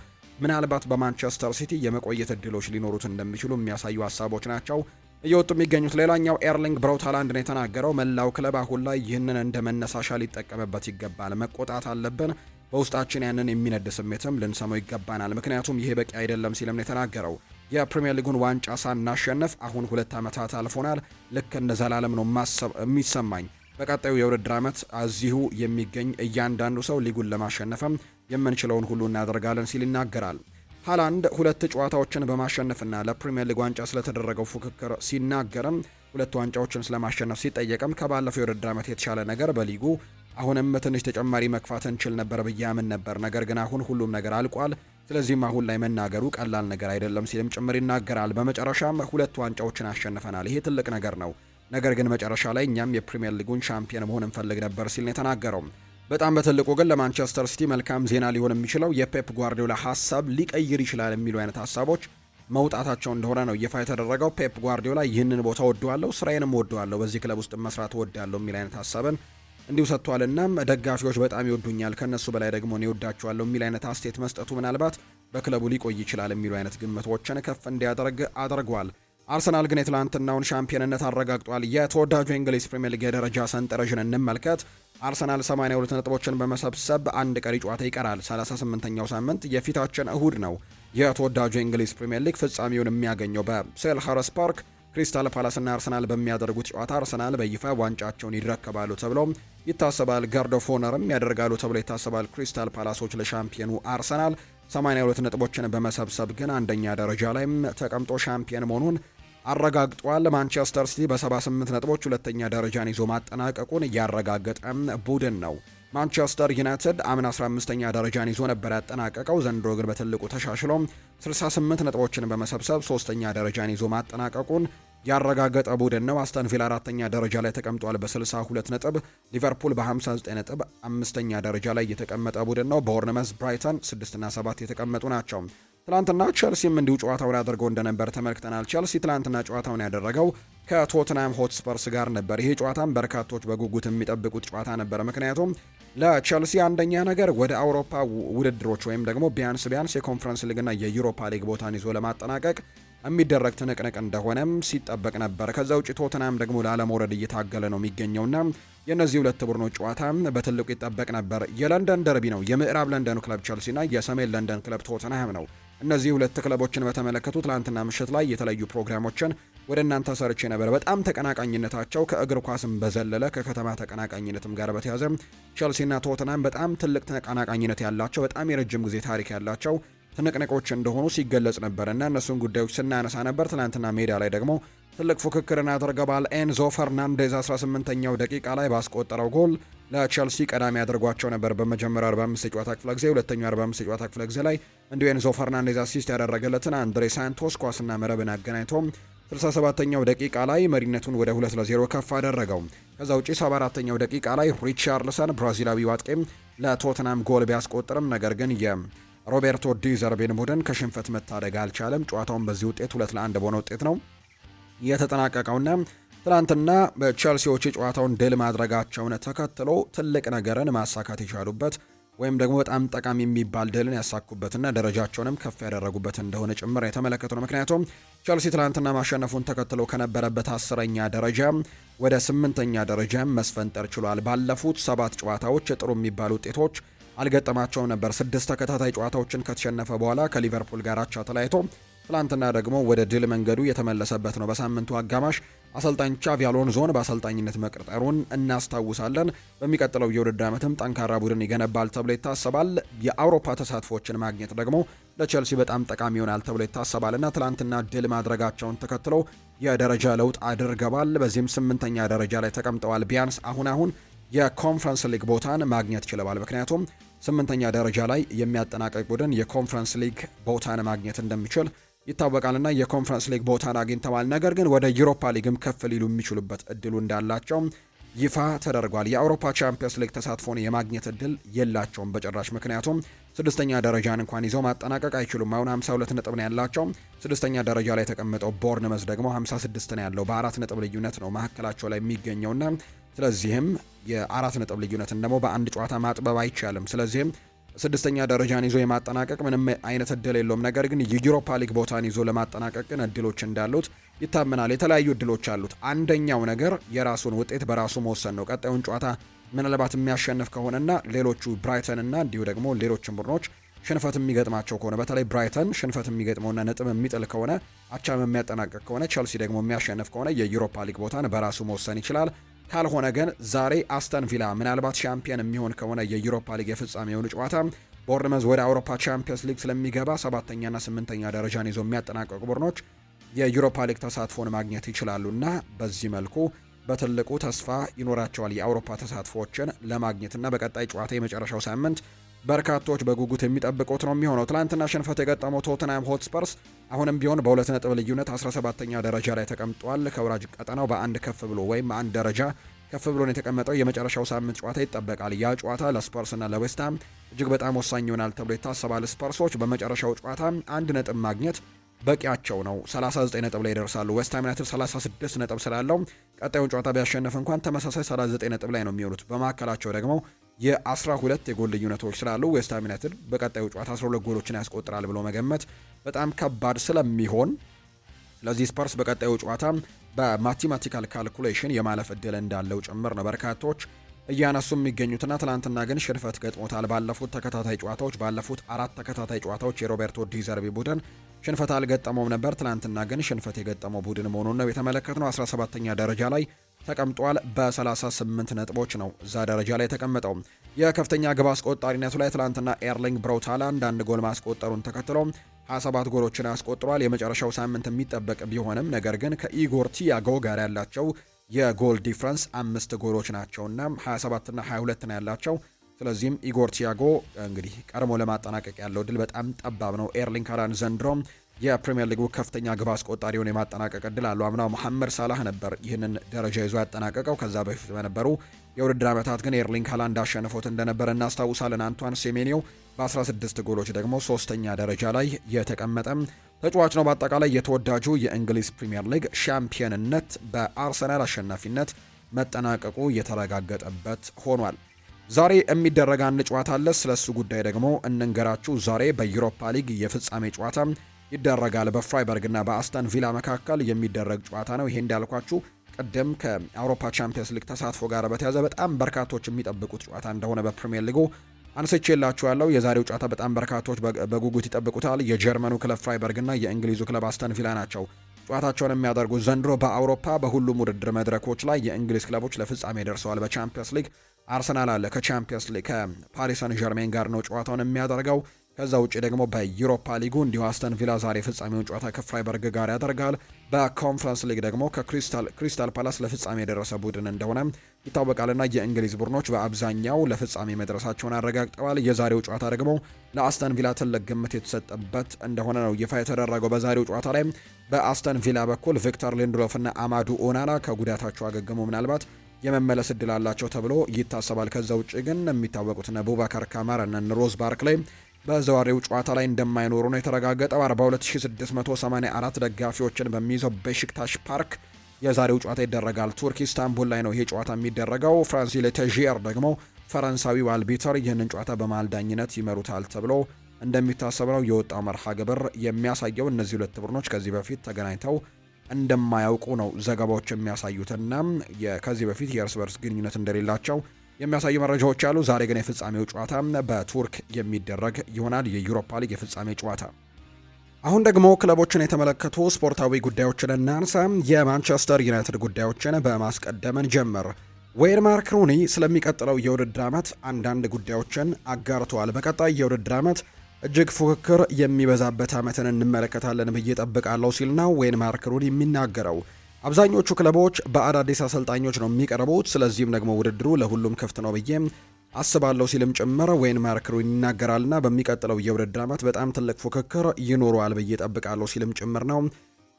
ምናልባት በማንቸስተር ሲቲ የመቆየት እድሎች ሊኖሩት እንደሚችሉ የሚያሳዩ ሀሳቦች ናቸው እየወጡ የሚገኙት። ሌላኛው ኤርሊንግ ብራውት ሃላንድ ነው የተናገረው። መላው ክለብ አሁን ላይ ይህንን እንደ መነሳሻ ሊጠቀምበት ይገባል። መቆጣት አለብን። በውስጣችን ያንን የሚነድ ስሜትም ልንሰማው ይገባናል። ምክንያቱም ይሄ በቂ አይደለም ሲልም ነው የተናገረው። የፕሪሚየር ሊጉን ዋንጫ ሳናሸንፍ አሁን 2 ዓመታት አልፎናል። ልክ እንደ ዘላለም ነው የሚሰማኝ። በቀጣዩ የውድድር ዓመት እዚሁ የሚገኝ እያንዳንዱ ሰው ሊጉን ለማሸነፍም የምንችለውን ሁሉ እናደርጋለን ሲል ይናገራል። ሃላንድ 2 ጨዋታዎችን በማሸነፍና ለፕሪሚየር ሊግ ዋንጫ ስለተደረገው ፉክክር ሲናገርም 2 ዋንጫዎችን ስለማሸነፍ ሲጠየቅም ከባለፈው የውድድር ዓመት የተሻለ ነገር በሊጉ አሁንም ትንሽ ተጨማሪ መግፋት እንችል ነበር ብዬ አምን ነበር። ነገር ግን አሁን ሁሉም ነገር አልቋል። ስለዚህም አሁን ላይ መናገሩ ቀላል ነገር አይደለም ሲልም ጭምር ይናገራል። በመጨረሻም 2 ዋንጫዎችን አሸንፈናል። ይሄ ትልቅ ነገር ነው። ነገር ግን መጨረሻ ላይ እኛም የፕሪሚየር ሊጉን ሻምፒዮን መሆን እንፈልግ ነበር ሲል ነው የተናገረው። በጣም በትልቁ ግን ለማንቸስተር ሲቲ መልካም ዜና ሊሆን የሚችለው የፔፕ ጓርዲዮላ ሀሳብ ሊቀይር ይችላል የሚሉ አይነት ሀሳቦች መውጣታቸው እንደሆነ ነው ይፋ የተደረገው። ፔፕ ጓርዲዮላ ይህንን ቦታ ወደዋለሁ፣ ስራዬንም ወደዋለሁ፣ በዚህ ክለብ ውስጥ መስራት ወደዋለሁ የሚል አይነት ሀሳብን እንዲሁ ሰጥቷል። እናም ደጋፊዎች በጣም ይወዱኛል፣ ከነሱ በላይ ደግሞ እኔ እወዳቸዋለሁ የሚል አይነት አስተያየት መስጠቱ ምናልባት በክለቡ ሊቆይ ይችላል የሚሉ አይነት ግምቶችን ከፍ እንዲያደርግ አድርጓል። አርሰናል ግን የትላንትናውን ሻምፒዮንነት አረጋግጧል። የተወዳጁ የእንግሊዝ ፕሪሚየር ሊግ የደረጃ ሰንጠረዥን እንመልከት። አርሰናል 82 ነጥቦችን በመሰብሰብ አንድ ቀሪ ጨዋታ ይቀራል። 38ኛው ሳምንት የፊታችን እሁድ ነው የተወዳጁ የእንግሊዝ ፕሪሚየር ሊግ ፍጻሜውን የሚያገኘው በሴልኸርስት ፓርክ። ክሪስታል ፓላስና አርሰናል በሚያደርጉት ጨዋታ አርሰናል በይፋ ዋንጫቸውን ይረከባሉ ተብሎ ይታሰባል። ጋርድ ኦፍ ኦነርም ያደርጋሉ ተብሎ ይታሰባል። ክሪስታል ፓላሶች ለሻምፒዮኑ አርሰናል 82 ነጥቦችን በመሰብሰብ ግን አንደኛ ደረጃ ላይ ተቀምጦ ሻምፒዮን መሆኑን አረጋግጧል። ማንቸስተር ሲቲ በ78 ነጥቦች ሁለተኛ ደረጃን ይዞ ማጠናቀቁን ያረጋገጠ ቡድን ነው። ማንቸስተር ዩናይትድ አምና 15ኛ ደረጃን ይዞ ነበር ያጠናቀቀው። ዘንድሮ ግን በትልቁ ተሻሽሎ 68 ነጥቦችን በመሰብሰብ 3ኛ ደረጃን ይዞ ማጠናቀቁን ያረጋገጠ ቡድን ነው። አስተን ቪላ 4ኛ ደረጃ ላይ ተቀምጧል በ62 ነጥብ። ሊቨርፑል በ59 ነጥብ 5ኛ ደረጃ ላይ የተቀመጠ ቡድን ነው። ቦርንመዝ፣ ብራይተን 6 እና 7 የተቀመጡ ናቸው። ትላንትና ቸልሲም እንዲሁ ጨዋታውን ያደርገው እንደነበር ተመልክተናል። ቸልሲ ትላንትና ጨዋታውን ያደረገው ከቶትናም ሆትስፐርስ ጋር ነበር። ይሄ ጨዋታም በርካቶች በጉጉት የሚጠብቁት ጨዋታ ነበር። ምክንያቱም ለቸልሲ አንደኛ ነገር ወደ አውሮፓ ውድድሮች ወይም ደግሞ ቢያንስ የኮንፈረንስ ሊግና የዩሮፓ ሊግ ቦታን ይዞ ለማጠናቀቅ የሚደረግ ትንቅንቅ እንደሆነም ሲጠበቅ ነበር። ከዛ ውጭ ቶትናም ደግሞ ላለመውረድ እየታገለ ነው የሚገኘውና የእነዚህ ሁለት ቡድኖች ጨዋታ በትልቁ ይጠበቅ ነበር። የለንደን ደርቢ ነው። የምዕራብ ለንደኑ ክለብ ቸልሲና የሰሜን ለንደን ክለብ ቶትናም ነው። እነዚህ ሁለት ክለቦችን በተመለከቱ ትላንትና ምሽት ላይ የተለያዩ ፕሮግራሞችን ወደ እናንተ ሰርቼ ነበር። በጣም ተቀናቃኝነታቸው ከእግር ኳስም በዘለለ ከከተማ ተቀናቃኝነትም ጋር በተያዘ ቸልሲና ቶትናም በጣም ትልቅ ተቀናቃኝነት ያላቸው በጣም የረጅም ጊዜ ታሪክ ያላቸው ትንቅንቆች እንደሆኑ ሲገለጽ ነበርና እነሱን ጉዳዮች ስናነሳ ነበር። ትናንትና ሜዳ ላይ ደግሞ ትልቅ ፉክክርን አድርገዋል። ኤንዞ ፈርናንዴዝ 18ኛው ደቂቃ ላይ ባስቆጠረው ጎል ለቸልሲ ቀዳሚ ያደርጓቸው ነበር። በመጀመሪያው 45 የጨዋታ ክፍለ ጊዜ፣ ሁለተኛው 45 የጨዋታ ክፍለ ጊዜ ላይ እንዲሁ ኤንዞ ፈርናንዴዝ አሲስት ያደረገለትን አንድሬ ሳንቶስ ኳስና መረብን አገናኝቶ 67ኛው ደቂቃ ላይ መሪነቱን ወደ 2-0 ከፍ አደረገው። ከዛ ውጪ 74ኛው ደቂቃ ላይ ሪቻርልሰን ብራዚላዊው አጥቂም ለቶትናም ጎል ቢያስቆጥርም ነገር ግን ሮቤርቶ ዲ ዘርቤን ቡድን ከሽንፈት መታደግ አልቻለም። ጨዋታውን በዚህ ውጤት 2-1 በሆነ ውጤት ነው የተጠናቀቀውና ትላንትና በቼልሲዎች ጨዋታውን ድል ማድረጋቸውን ተከትሎ ትልቅ ነገርን ማሳካት የቻሉበት ወይም ደግሞ በጣም ጠቃሚ የሚባል ድልን ያሳኩበትና ደረጃቸውንም ከፍ ያደረጉበት እንደሆነ ጭምር የተመለከቱ ነው። ምክንያቱም ቼልሲ ትላንትና ማሸነፉን ተከትሎ ከነበረበት 10ኛ ደረጃ ወደ 8ኛ ደረጃ መስፈንጠር ችሏል። ባለፉት 7 ጨዋታዎች ጥሩ የሚባሉ ውጤቶች አልገጠማቸውም ነበር። 6 ተከታታይ ጨዋታዎችን ከተሸነፈ በኋላ ከሊቨርፑል ጋር አቻ ተለያይቶ ትላንትና ደግሞ ወደ ድል መንገዱ የተመለሰበት ነው። በሳምንቱ አጋማሽ አሰልጣኝ ቻቪ አሎንዞን በአሰልጣኝነት መቅጠሩን እናስታውሳለን። በሚቀጥለው የውድድር ዓመትም ጠንካራ ቡድን ይገነባል ተብሎ ይታሰባል። የአውሮፓ ተሳትፎችን ማግኘት ደግሞ ለቼልሲ በጣም ጠቃሚ ይሆናል ተብሎ ይታሰባልና ትላንትና ድል ማድረጋቸውን ተከትሎ የደረጃ ለውጥ አድርገዋል። በዚህም 8ኛ ደረጃ ላይ ተቀምጠዋል። ቢያንስ አሁን የኮንፈረንስ ሊግ ቦታን ማግኘት ችለዋል። ምክንያቱም 8ኛ ደረጃ ላይ የሚያጠናቀቅ ቡድን የኮንፈረንስ ሊግ ቦታን ማግኘት እንደሚችል ይታወቃልና የኮንፈረንስ ሊግ ቦታን አግኝተዋል። ነገር ግን ወደ ዩሮፓ ሊግም ከፍ ሊሉ የሚችሉበት እድሉ እንዳላቸው ይፋ ተደርጓል። የአውሮፓ ቻምፒየንስ ሊግ ተሳትፎን የማግኘት እድል የላቸውም በጭራሽ። ምክንያቱም ስድስተኛ ደረጃን እንኳን ይዘው ማጠናቀቅ አይችሉም። አሁን 52 ነጥብ ነው ያላቸው። ስድስተኛ ደረጃ ላይ የተቀመጠው ቦርንመዝ ደግሞ 56 ነው ያለው። በ4 ነጥብ ልዩነት ነው መካከላቸው ላይ የሚገኘውና ስለዚህም የ4 ነጥብ ልዩነትን ደግሞ በአንድ ጨዋታ ማጥበብ አይቻልም። ስለዚህም ስድስተኛ ደረጃን ይዞ የማጠናቀቅ ምንም አይነት እድል የለውም። ነገር ግን የዩሮፓ ሊግ ቦታን ይዞ ለማጠናቀቅ ግን እድሎች እንዳሉት ይታመናል። የተለያዩ እድሎች አሉት። አንደኛው ነገር የራሱን ውጤት በራሱ መወሰን ነው። ቀጣዩን ጨዋታ ምናልባት የሚያሸንፍ ከሆነና ሌሎቹ ብራይተን እና እንዲሁ ደግሞ ሌሎችም ቡድኖች ሽንፈት የሚገጥማቸው ከሆነ በተለይ ብራይተን ሽንፈት የሚገጥመውና ነጥብ የሚጥል ከሆነ አቻም የሚያጠናቀቅ ከሆነ ቸልሲ ደግሞ የሚያሸንፍ ከሆነ የዩሮፓ ሊግ ቦታን በራሱ መወሰን ይችላል። ካልሆነ ግን ዛሬ አስተን ቪላ ምናልባት ሻምፒየን የሚሆን ከሆነ የዩሮፓ ሊግ የፍጻሜውን ጨዋታ ቦርንመዝ ወደ አውሮፓ ቻምፒየንስ ሊግ ስለሚገባ 7ኛና 8ኛ ደረጃን ይዞ የሚያጠናቀቁ ቡድኖች የዩሮፓ ሊግ ተሳትፎን ማግኘት ይችላሉና በዚህ መልኩ በትልቁ ተስፋ ይኖራቸዋል የአውሮፓ ተሳትፎችን ለማግኘትና በቀጣይ ጨዋታ የመጨረሻው ሳምንት በርካቶች በጉጉት የሚጠብቁት ነው የሚሆነው። ትላንትና ሽንፈት የገጠመው ቶተንሃም ሆትስፐርስ አሁንም ቢሆን በ2 ነጥብ ልዩነት 17ኛ ደረጃ ላይ ተቀምጧል። ከወራጅ ቀጠናው በአንድ ከፍ ብሎ ወይም አንድ ደረጃ ከፍ ብሎ ነው የተቀመጠው። የመጨረሻው ሳምንት ጨዋታ ይጠበቃል። ያ ጨዋታ ለስፐርስና ለዌስትሃም እጅግ በጣም ወሳኝ ይሆናል ተብሎ ይታሰባል። ስፐርሶች በመጨረሻው ጨዋታ አንድ ነጥብ ማግኘት በቂያቸው ነው። 39 ነጥብ ላይ ይደርሳሉ። ዌስትሃም ዩናይትድ 36 ነጥብ ስላለው ቀጣዩን ጨዋታ ቢያሸንፍ እንኳን ተመሳሳይ 39 ነጥብ ላይ ነው የሚሆኑት። በመካከላቸው ደግሞ የ12 የጎል ልዩነቶች ስላሉ ዌስትሃም ዩናይትድ በቀጣዩ ጨዋታ 12 ጎሎችን ያስቆጥራል ብሎ መገመት በጣም ከባድ ስለሚሆን ስለዚህ ስፐርስ በቀጣዩ ጨዋታ በማቴማቲካል ካልኩሌሽን የማለፍ እድል እንዳለው ጭምር ነው በርካቶች እያነሱ የሚገኙትና ትላንትና ግን ሽንፈት ገጥሞታል። ባለፉት 4 ተከታታይ ጨዋታዎች የሮቤርቶ ዲዘርቢ ቡድን ሽንፈት አልገጠመውም ነበር። ትላንትና ግን ሽንፈት የገጠመው ቡድን መሆኑን ነው የተመለከትነው። 17ኛ ደረጃ ላይ ተቀምጧል። በ38 ነጥቦች ነው እዛ ደረጃ ላይ የተቀመጠው። የከፍተኛ ግብ አስቆጣሪነቱ ላይ ትላንትና ኤርሊንግ ብራውት ሃላንድ አንድ ጎል ማስቆጠሩን ተከትሎ 27 ጎሎችን አስቆጥሯል። የመጨረሻው ሳምንት የሚጠበቅ ቢሆንም ነገር ግን ከኢጎር ቲያጎ ጋር ያላቸው የጎል ዲፍረንስ 5 ጎሎች ናቸውና 27 እና 22 ነው ያላቸው። ስለዚህም ኢጎር ቲያጎ እንግዲህ ቀድሞ ለማጠናቀቅ ያለው ድል በጣም ጠባብ ነው። ኤርሊንግ ሃላንድ ዘንድሮ የፕሪሚየር ሊጉ ከፍተኛ ግብ አስቆጣሪውን የማጠናቀቅ እድል አለው። አምናው መሐመድ ሳላህ ነበር ይህንን ደረጃ ይዞ ያጠናቀቀው። ከዛ በፊት በነበሩ የውድድር ዓመታት ግን ኤርሊንግ ሃላንድ አሸንፎት እንደነበር እናስታውሳለን። አንቷን ሴሜኒዮ በ16 ጎሎች ደግሞ 3ኛ ደረጃ ላይ የተቀመጠ ተጫዋች ነው። በአጠቃላይ የተወዳጁ የእንግሊዝ ፕሪሚየር ሊግ ሻምፒዮንነት በአርሰናል አሸናፊነት መጠናቀቁ የተረጋገጠበት ሆኗል። ዛሬ የሚደረግ አንድ ጨዋታ አለ። ስለሱ ጉዳይ ደግሞ እንንገራችሁ። ዛሬ በዩሮፓ ሊግ የፍጻሜ ጨዋታ ይደረጋል። በፍራይበርግ እና በአስተን ቪላ መካከል የሚደረግ ጨዋታ ነው። ይሄ እንዳልኳችሁ ቀደም ከአውሮፓ ቻምፒየንስ ሊግ ተሳትፎ ጋር በተያያዘ በጣም በርካቶች የሚጠብቁት ጨዋታ እንደሆነ በፕሪሚየር ሊጉ አንስቼላችኋለሁ። የዛሬው ጨዋታ በጣም በርካቶች በጉጉት ይጠብቁታል። የጀርመኑ ክለብ ፍራይበርግ እና የእንግሊዙ ክለብ አስተን ቪላ ናቸው ጨዋታቸውን የሚያደርጉት። ዘንድሮ በአውሮፓ በሁሉም ውድድር መድረኮች ላይ የእንግሊዝ ክለቦች ለፍጻሜ ደርሰዋል። በቻምፒየንስ ሊግ አርሰናል አለ ከቻምፒየንስ ሊግ ከፓሪስ ሰን ዠርሜን ጋር ነው ጨዋታውን የሚያደርገው። ከዛ ውጪ ደግሞ በዩሮፓ ሊጉ እንዲሁ አስተን ቪላ ዛሬ ፍጻሜውን ጨዋታ ከፍራይበርግ ጋር ያደርጋል። በኮንፈረንስ ሊግ ደግሞ ከክሪስታል ፓላስ ለፍጻሜ የደረሰ ቡድን እንደሆነ ይታወቃልና የእንግሊዝ ቡድኖች በአብዛኛው ለፍጻሜ መድረሳቸውን አረጋግጠዋል። የዛሬው ጨዋታ ደግሞ ለአስተን ቪላ ትልቅ ግምት የተሰጠበት እንደሆነ ነው ይፋ የተደረገው። በዛሬው ጨዋታ ላይ በአስተን ቪላ በኩል ቪክተር ሊንድሎፍ እና አማዱ ኦናና ከጉዳታቸው አገግሞ ምናልባት የመመለስ እድል አላቸው ተብሎ ይታሰባል። ከዛ ውጪ ግን የሚታወቁት ቡባካር ካማራ እና ሮዝ ባርክሌይ በዛሬው ጨዋታ ላይ እንደማይኖሩ ነው የተረጋገጠው። 42684 ደጋፊዎችን በሚይዘው በቤሺክታሽ ፓርክ የዛሬው ጨዋታ ይደረጋል። ቱርክ ኢስታንቡል ላይ ነው ይሄ ጨዋታ የሚደረገው። ፍራንሲ ሌቴጂየር ደግሞ ፈረንሳዊው አልቢተር ይህንን ጨዋታ በማልዳኝነት ይመሩታል ተብሎ እንደሚታሰብ ነው የወጣው መርሃ ግብር የሚያሳየው። እነዚህ ሁለት ቡድኖች ከዚህ በፊት ተገናኝተው እንደማያውቁ ነው ዘገባዎች የሚያሳዩትና ከዚህ በፊት የእርስ በርስ ግንኙነት እንደሌላቸው የሚያሳዩ መረጃዎች አሉ። ዛሬ ግን የፍጻሜው ጨዋታ በቱርክ የሚደረግ ይሆናል፣ የዩሮፓ ሊግ የፍጻሜ ጨዋታ። አሁን ደግሞ ክለቦችን የተመለከቱ ስፖርታዊ ጉዳዮችን እናንሳ። የማንቸስተር ዩናይትድ ጉዳዮችን በማስቀደምን ጀምር። ዌይን ማርክ ሩኒ ስለሚቀጥለው የውድድር ዓመት አንዳንድ ጉዳዮችን አጋርተዋል። በቀጣይ የውድድር ዓመት እጅግ ፉክክር የሚበዛበት ዓመትን እንመለከታለን ብዬ ጠብቃለሁ ሲል ነው ዌይን ማርክ ሩኒ የሚናገረው። አብዛኞቹ ክለቦች በአዳዲስ አሰልጣኞች ነው የሚቀርቡት፣ ስለዚህም ደግሞ ውድድሩ ለሁሉም ክፍት ነው ብዬ አስባለሁ ሲልም ጭምር ዌይን ማርክ ሩኒ ይናገራልና በሚቀጥለው የውድድር ዓመት በጣም ትልቅ ፉክክር ይኖረዋል ብዬ ጠብቃለሁ ሲልም ጭምር ነው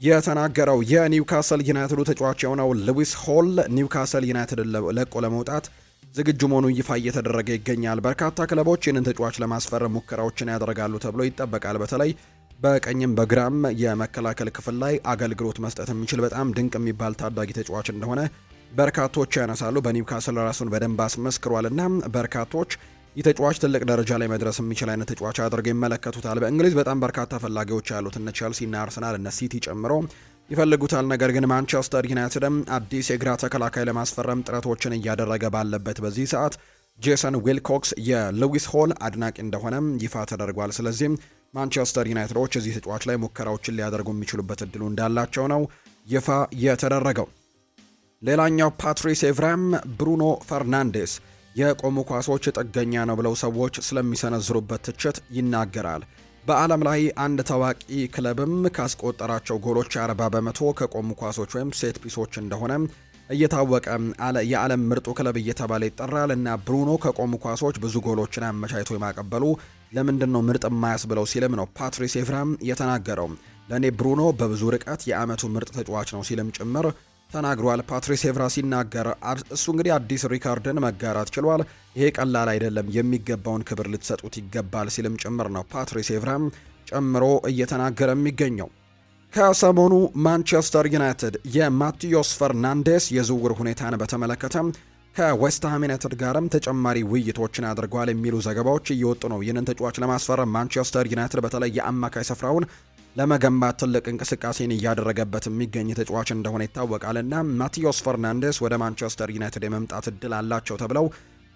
የተናገረው። የኒውካስል ዩናይትዱ ተጫዋች የሆነው ሉዊስ ሆል ኒውካስል ዩናይትድ ለቆ ለመውጣት ዝግጁ መሆኑ ይፋ እየተደረገ ይገኛል። በርካታ ክለቦች ይህንን ተጫዋች ለማስፈረም ሙከራዎችን ያደርጋሉ ተብሎ ይጠበቃል። በተለይ በቀኝም በግራም የመከላከል ክፍል ላይ አገልግሎት መስጠት የሚችል በጣም ድንቅ የሚባል ታዳጊ ተጫዋች እንደሆነ በርካቶች ያነሳሉ። በኒውካስል ራሱን በደንብ አስመስክሯልና በርካቶች ይህ ተጫዋች ትልቅ ደረጃ ላይ መድረስ የሚችል አይነት ተጫዋች አድርገው ይመለከቱታል። በእንግሊዝ በጣም በርካታ ፈላጊዎች ያሉት እነ ቼልሲና አርሰናል እነ ሲቲ ጨምሮ ይፈልጉታል። ነገር ግን ማንቸስተር ዩናይትድም አዲስ የግራ ተከላካይ ለማስፈረም ጥረቶችን እያደረገ ባለበት በዚህ ሰዓት ጄሰን ዊልኮክስ የሉዊስ ሆል አድናቂ እንደሆነም ይፋ ተደርጓል። ስለዚህም ማንቸስተር ዩናይትዶች እዚህ ተጫዋች ላይ ሙከራዎችን ሊያደርጉ የሚችሉበት እድሉ እንዳላቸው ነው ይፋ የተደረገው። ሌላኛው ፓትሪስ ኤቭራም ብሩኖ ፈርናንዴስ የቆሙ ኳሶች ጥገኛ ነው ብለው ሰዎች ስለሚሰነዝሩበት ትችት ይናገራል። በዓለም ላይ አንድ ታዋቂ ክለብም ካስቆጠራቸው ጎሎች 40 በመቶ ከቆሙ ኳሶች ወይም ሴት ፒሶች እንደሆነ እየታወቀ የዓለም ምርጡ ክለብ እየተባለ ይጠራል እና ብሩኖ ከቆሙ ኳሶች ብዙ ጎሎችን አመቻችቶ የማቀበሉ ለምንድን ነው ምርጥ የማያስብለው ሲልም ነው ፓትሪስ ኤቭራም የተናገረው። ለእኔ ብሩኖ በብዙ ርቀት የዓመቱ ምርጥ ተጫዋች ነው ሲልም ጭምር ተናግሯል። ፓትሪስ ኤቭራ ሲናገር እሱ እንግዲህ አዲስ ሪካርድን መጋራት ችሏል። ይሄ ቀላል አይደለም፣ የሚገባውን ክብር ልትሰጡት ይገባል ሲልም ጭምር ነው ፓትሪስ ኤቭራም ጨምሮ እየተናገረ የሚገኘው። ከሰሞኑ ማንቸስተር ዩናይትድ የማቲዮስ ፈርናንዴስ የዝውውር ሁኔታን በተመለከተ ከዌስትሃም ዩናይትድ ጋርም ተጨማሪ ውይይቶችን አድርገዋል የሚሉ ዘገባዎች እየወጡ ነው። ይህንን ተጫዋች ለማስፈረም ማንቸስተር ዩናይትድ በተለይ የአማካይ ስፍራውን ለመገንባት ትልቅ እንቅስቃሴን እያደረገበት የሚገኝ ተጫዋች እንደሆነ ይታወቃልና ማቲዮስ ፈርናንዴስ ወደ ማንቸስተር ዩናይትድ የመምጣት እድል አላቸው ተብለው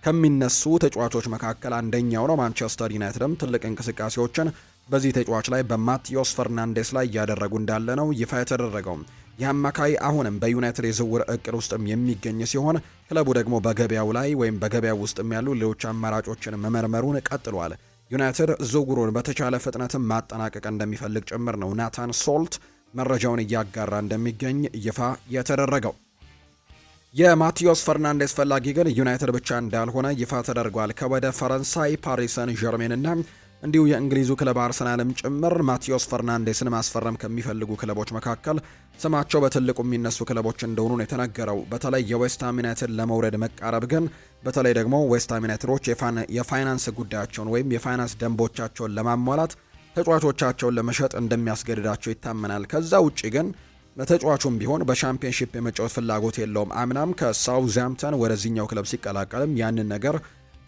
ከሚነሱ ተጫዋቾች መካከል አንደኛው ነው። ማንቸስተር ዩናይትድም ትልቅ እንቅስቃሴዎችን በዚህ ተጫዋች ላይ በማቲዮስ ፈርናንዴስ ላይ እያደረጉ እንዳለ ነው ይፋ የተደረገው። የአማካይ አሁንም በዩናይትድ የዝውውር እቅድ ውስጥም የሚገኝ ሲሆን ክለቡ ደግሞ በገበያው ላይ ወይም በገበያው ውስጥም ያሉ ሌሎች አማራጮችን መመርመሩን ቀጥሏል። ዩናይትድ ዝውውሩን በተቻለ ፍጥነትም ማጠናቀቅ እንደሚፈልግ ጭምር ነው ናታን ሶልት መረጃውን እያጋራ እንደሚገኝ ይፋ የተደረገው። የማቲዮስ ፈርናንዴስ ፈላጊ ግን ዩናይትድ ብቻ እንዳልሆነ ይፋ ተደርጓል። ከወደ ፈረንሳይ ፓሪስ ሰን ዠርሜን እና እንዲሁ የእንግሊዙ ክለብ አርሰናልም ጭምር ማቲዮስ ፈርናንዴስን ማስፈረም ከሚፈልጉ ክለቦች መካከል ስማቸው በትልቁ የሚነሱ ክለቦች እንደሆኑ ነው የተነገረው። በተለይ የዌስትሃም ዩናይትድ ለመውረድ መቃረብ ግን በተለይ ደግሞ ዌስትሃም ዩናይትዶች የፋይናንስ ጉዳያቸውን ወይም የፋይናንስ ደንቦቻቸውን ለማሟላት ተጫዋቾቻቸውን ለመሸጥ እንደሚያስገድዳቸው ይታመናል። ከዛ ውጪ ግን ተጫዋቹም ቢሆን በሻምፒዮንሺፕ የመጫወት ፍላጎት የለውም። አምናም ከሳውዝሃምፕተን ወደዚህኛው ክለብ ሲቀላቀልም ያንን ነገር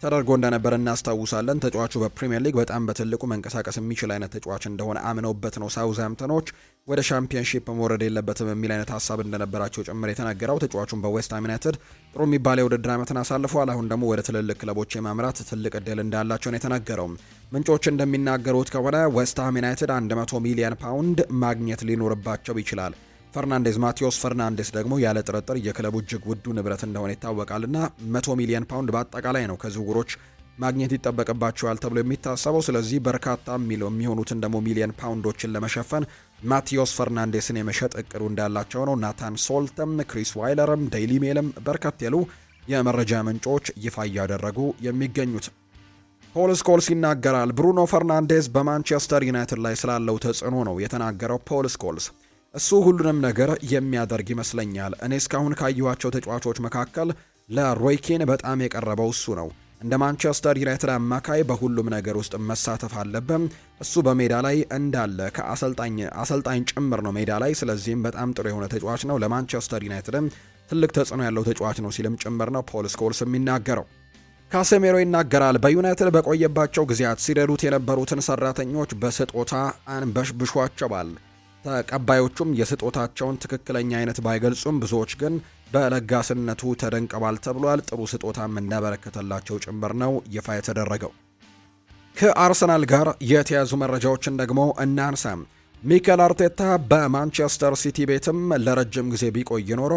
ተደርጎ እንደነበር እናስታውሳለን። ተጫዋቹ በፕሪሚየር ሊግ በጣም በትልቁ መንቀሳቀስ የሚችል አይነት ተጫዋች እንደሆነ አምነውበት ነው ሳውዝሃምፕተኖች ወደ ሻምፒዮንሺፕ መውረድ የለበትም የሚል አይነት ሀሳብ እንደነበራቸው ጭምር የተነገረው። ተጫዋቹን በዌስትሃም ዩናይትድ ጥሩ የሚባል የውድድር ዓመትን አሳልፈዋል። አሁን ደግሞ ወደ ትልልቅ ክለቦች የማምራት ትልቅ እድል እንዳላቸው ነው የተነገረው። ምንጮች እንደሚናገሩት ከሆነ ዌስትሃም ዩናይትድ 100 ሚሊዮን ፓውንድ ማግኘት ሊኖርባቸው ይችላል። ማቲዮስ ፈርናንዴስ ደግሞ ያለ ጥርጥር የክለቡ እጅግ ውዱ ንብረት እንደሆነ ይታወቃልና 100 ሚሊዮን ፓውንድ በአጠቃላይ ነው ከዝውውሮች ማግኘት ይጠበቅባቸዋል ተብሎ የሚታሰበው። ስለዚህ በርካታ የሚሆኑትን ደግሞ ሚሊዮን ፓውንዶችን ለመሸፈን ማቲዮስ ፈርናንዴስን የመሸጥ እቅዱ እንዳላቸው ነው ናታን ሶልተም፣ ክሪስ ዋይለርም፣ ዴይሊ ሜልም በርከት ያሉ የመረጃ ምንጮች ይፋ እያደረጉ የሚገኙት። ፖል ስኮልስ ይናገራል። ብሩኖ ፈርናንዴስ በማንቸስተር ዩናይትድ ላይ ስላለው ተጽዕኖ ነው የተናገረው ፖል ስኮልስ። እሱ ሁሉንም ነገር የሚያደርግ ይመስለኛል። እኔ እስካሁን ካየኋቸው ተጫዋቾች መካከል ለሮይኬን በጣም የቀረበው እሱ ነው። እንደ ማንቸስተር ዩናይትድ አማካይ በሁሉም ነገር ውስጥ መሳተፍ አለብን። እሱ በሜዳ ላይ እንዳለ አሰልጣኝ ጭምር ነው ሜዳ ላይ። ስለዚህም በጣም ጥሩ የሆነ ተጫዋች ነው። ለማንቸስተር ዩናይትድም ትልቅ ተጽዕኖ ያለው ተጫዋች ነው ሲልም ጭምር ነው ፖል ስኮልስ የሚናገረው። ካሴሜሮ ይናገራል። በዩናይትድ በቆየባቸው ጊዜያት ሲረዱት የነበሩትን ሰራተኞች በስጦታ አንበሽብሿቸዋል። ተቀባዮቹም የስጦታቸውን ትክክለኛ አይነት ባይገልጹም ብዙዎች ግን በለጋስነቱ ተደንቀዋል ተብሏል። ጥሩ ስጦታም እንዳበረከተላቸው ጭምር ነው ይፋ የተደረገው። ከአርሰናል ጋር የተያዙ መረጃዎችን ደግሞ እናንሳ። ሚኬል አርቴታ በማንቸስተር ሲቲ ቤትም ለረጅም ጊዜ ቢቆይ ኖሮ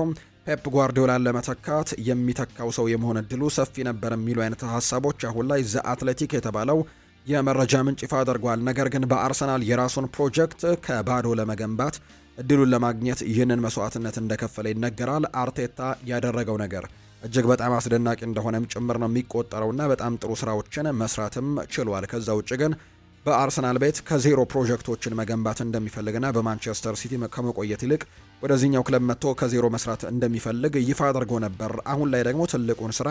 ፔፕ ጓርዲዮላን ለመተካት የሚተካው ሰው የመሆን እድሉ ሰፊ ነበር የሚሉ አይነት ሀሳቦች አሁን ላይ ዘ አትሌቲክ የተባለው የመረጃ ምንጭ ይፋ አድርጓል። ነገር ግን በአርሰናል የራሱን ፕሮጀክት ከባዶ ለመገንባት እድሉን ለማግኘት ይህንን መስዋዕትነት እንደከፈለ ይነገራል። አርቴታ ያደረገው ነገር እጅግ በጣም አስደናቂ እንደሆነም ጭምር ነው የሚቆጠረውና በጣም ጥሩ ስራዎችን መስራትም ችሏል። ከዛ ውጭ ግን በአርሰናል ቤት ከዜሮ ፕሮጀክቶችን መገንባት እንደሚፈልግና በማንቸስተር ሲቲ ከመቆየት ይልቅ ወደዚህኛው ክለብ መጥቶ ከዜሮ መስራት እንደሚፈልግ ይፋ አድርጎ ነበር። አሁን ላይ ደግሞ ትልቁን ስራ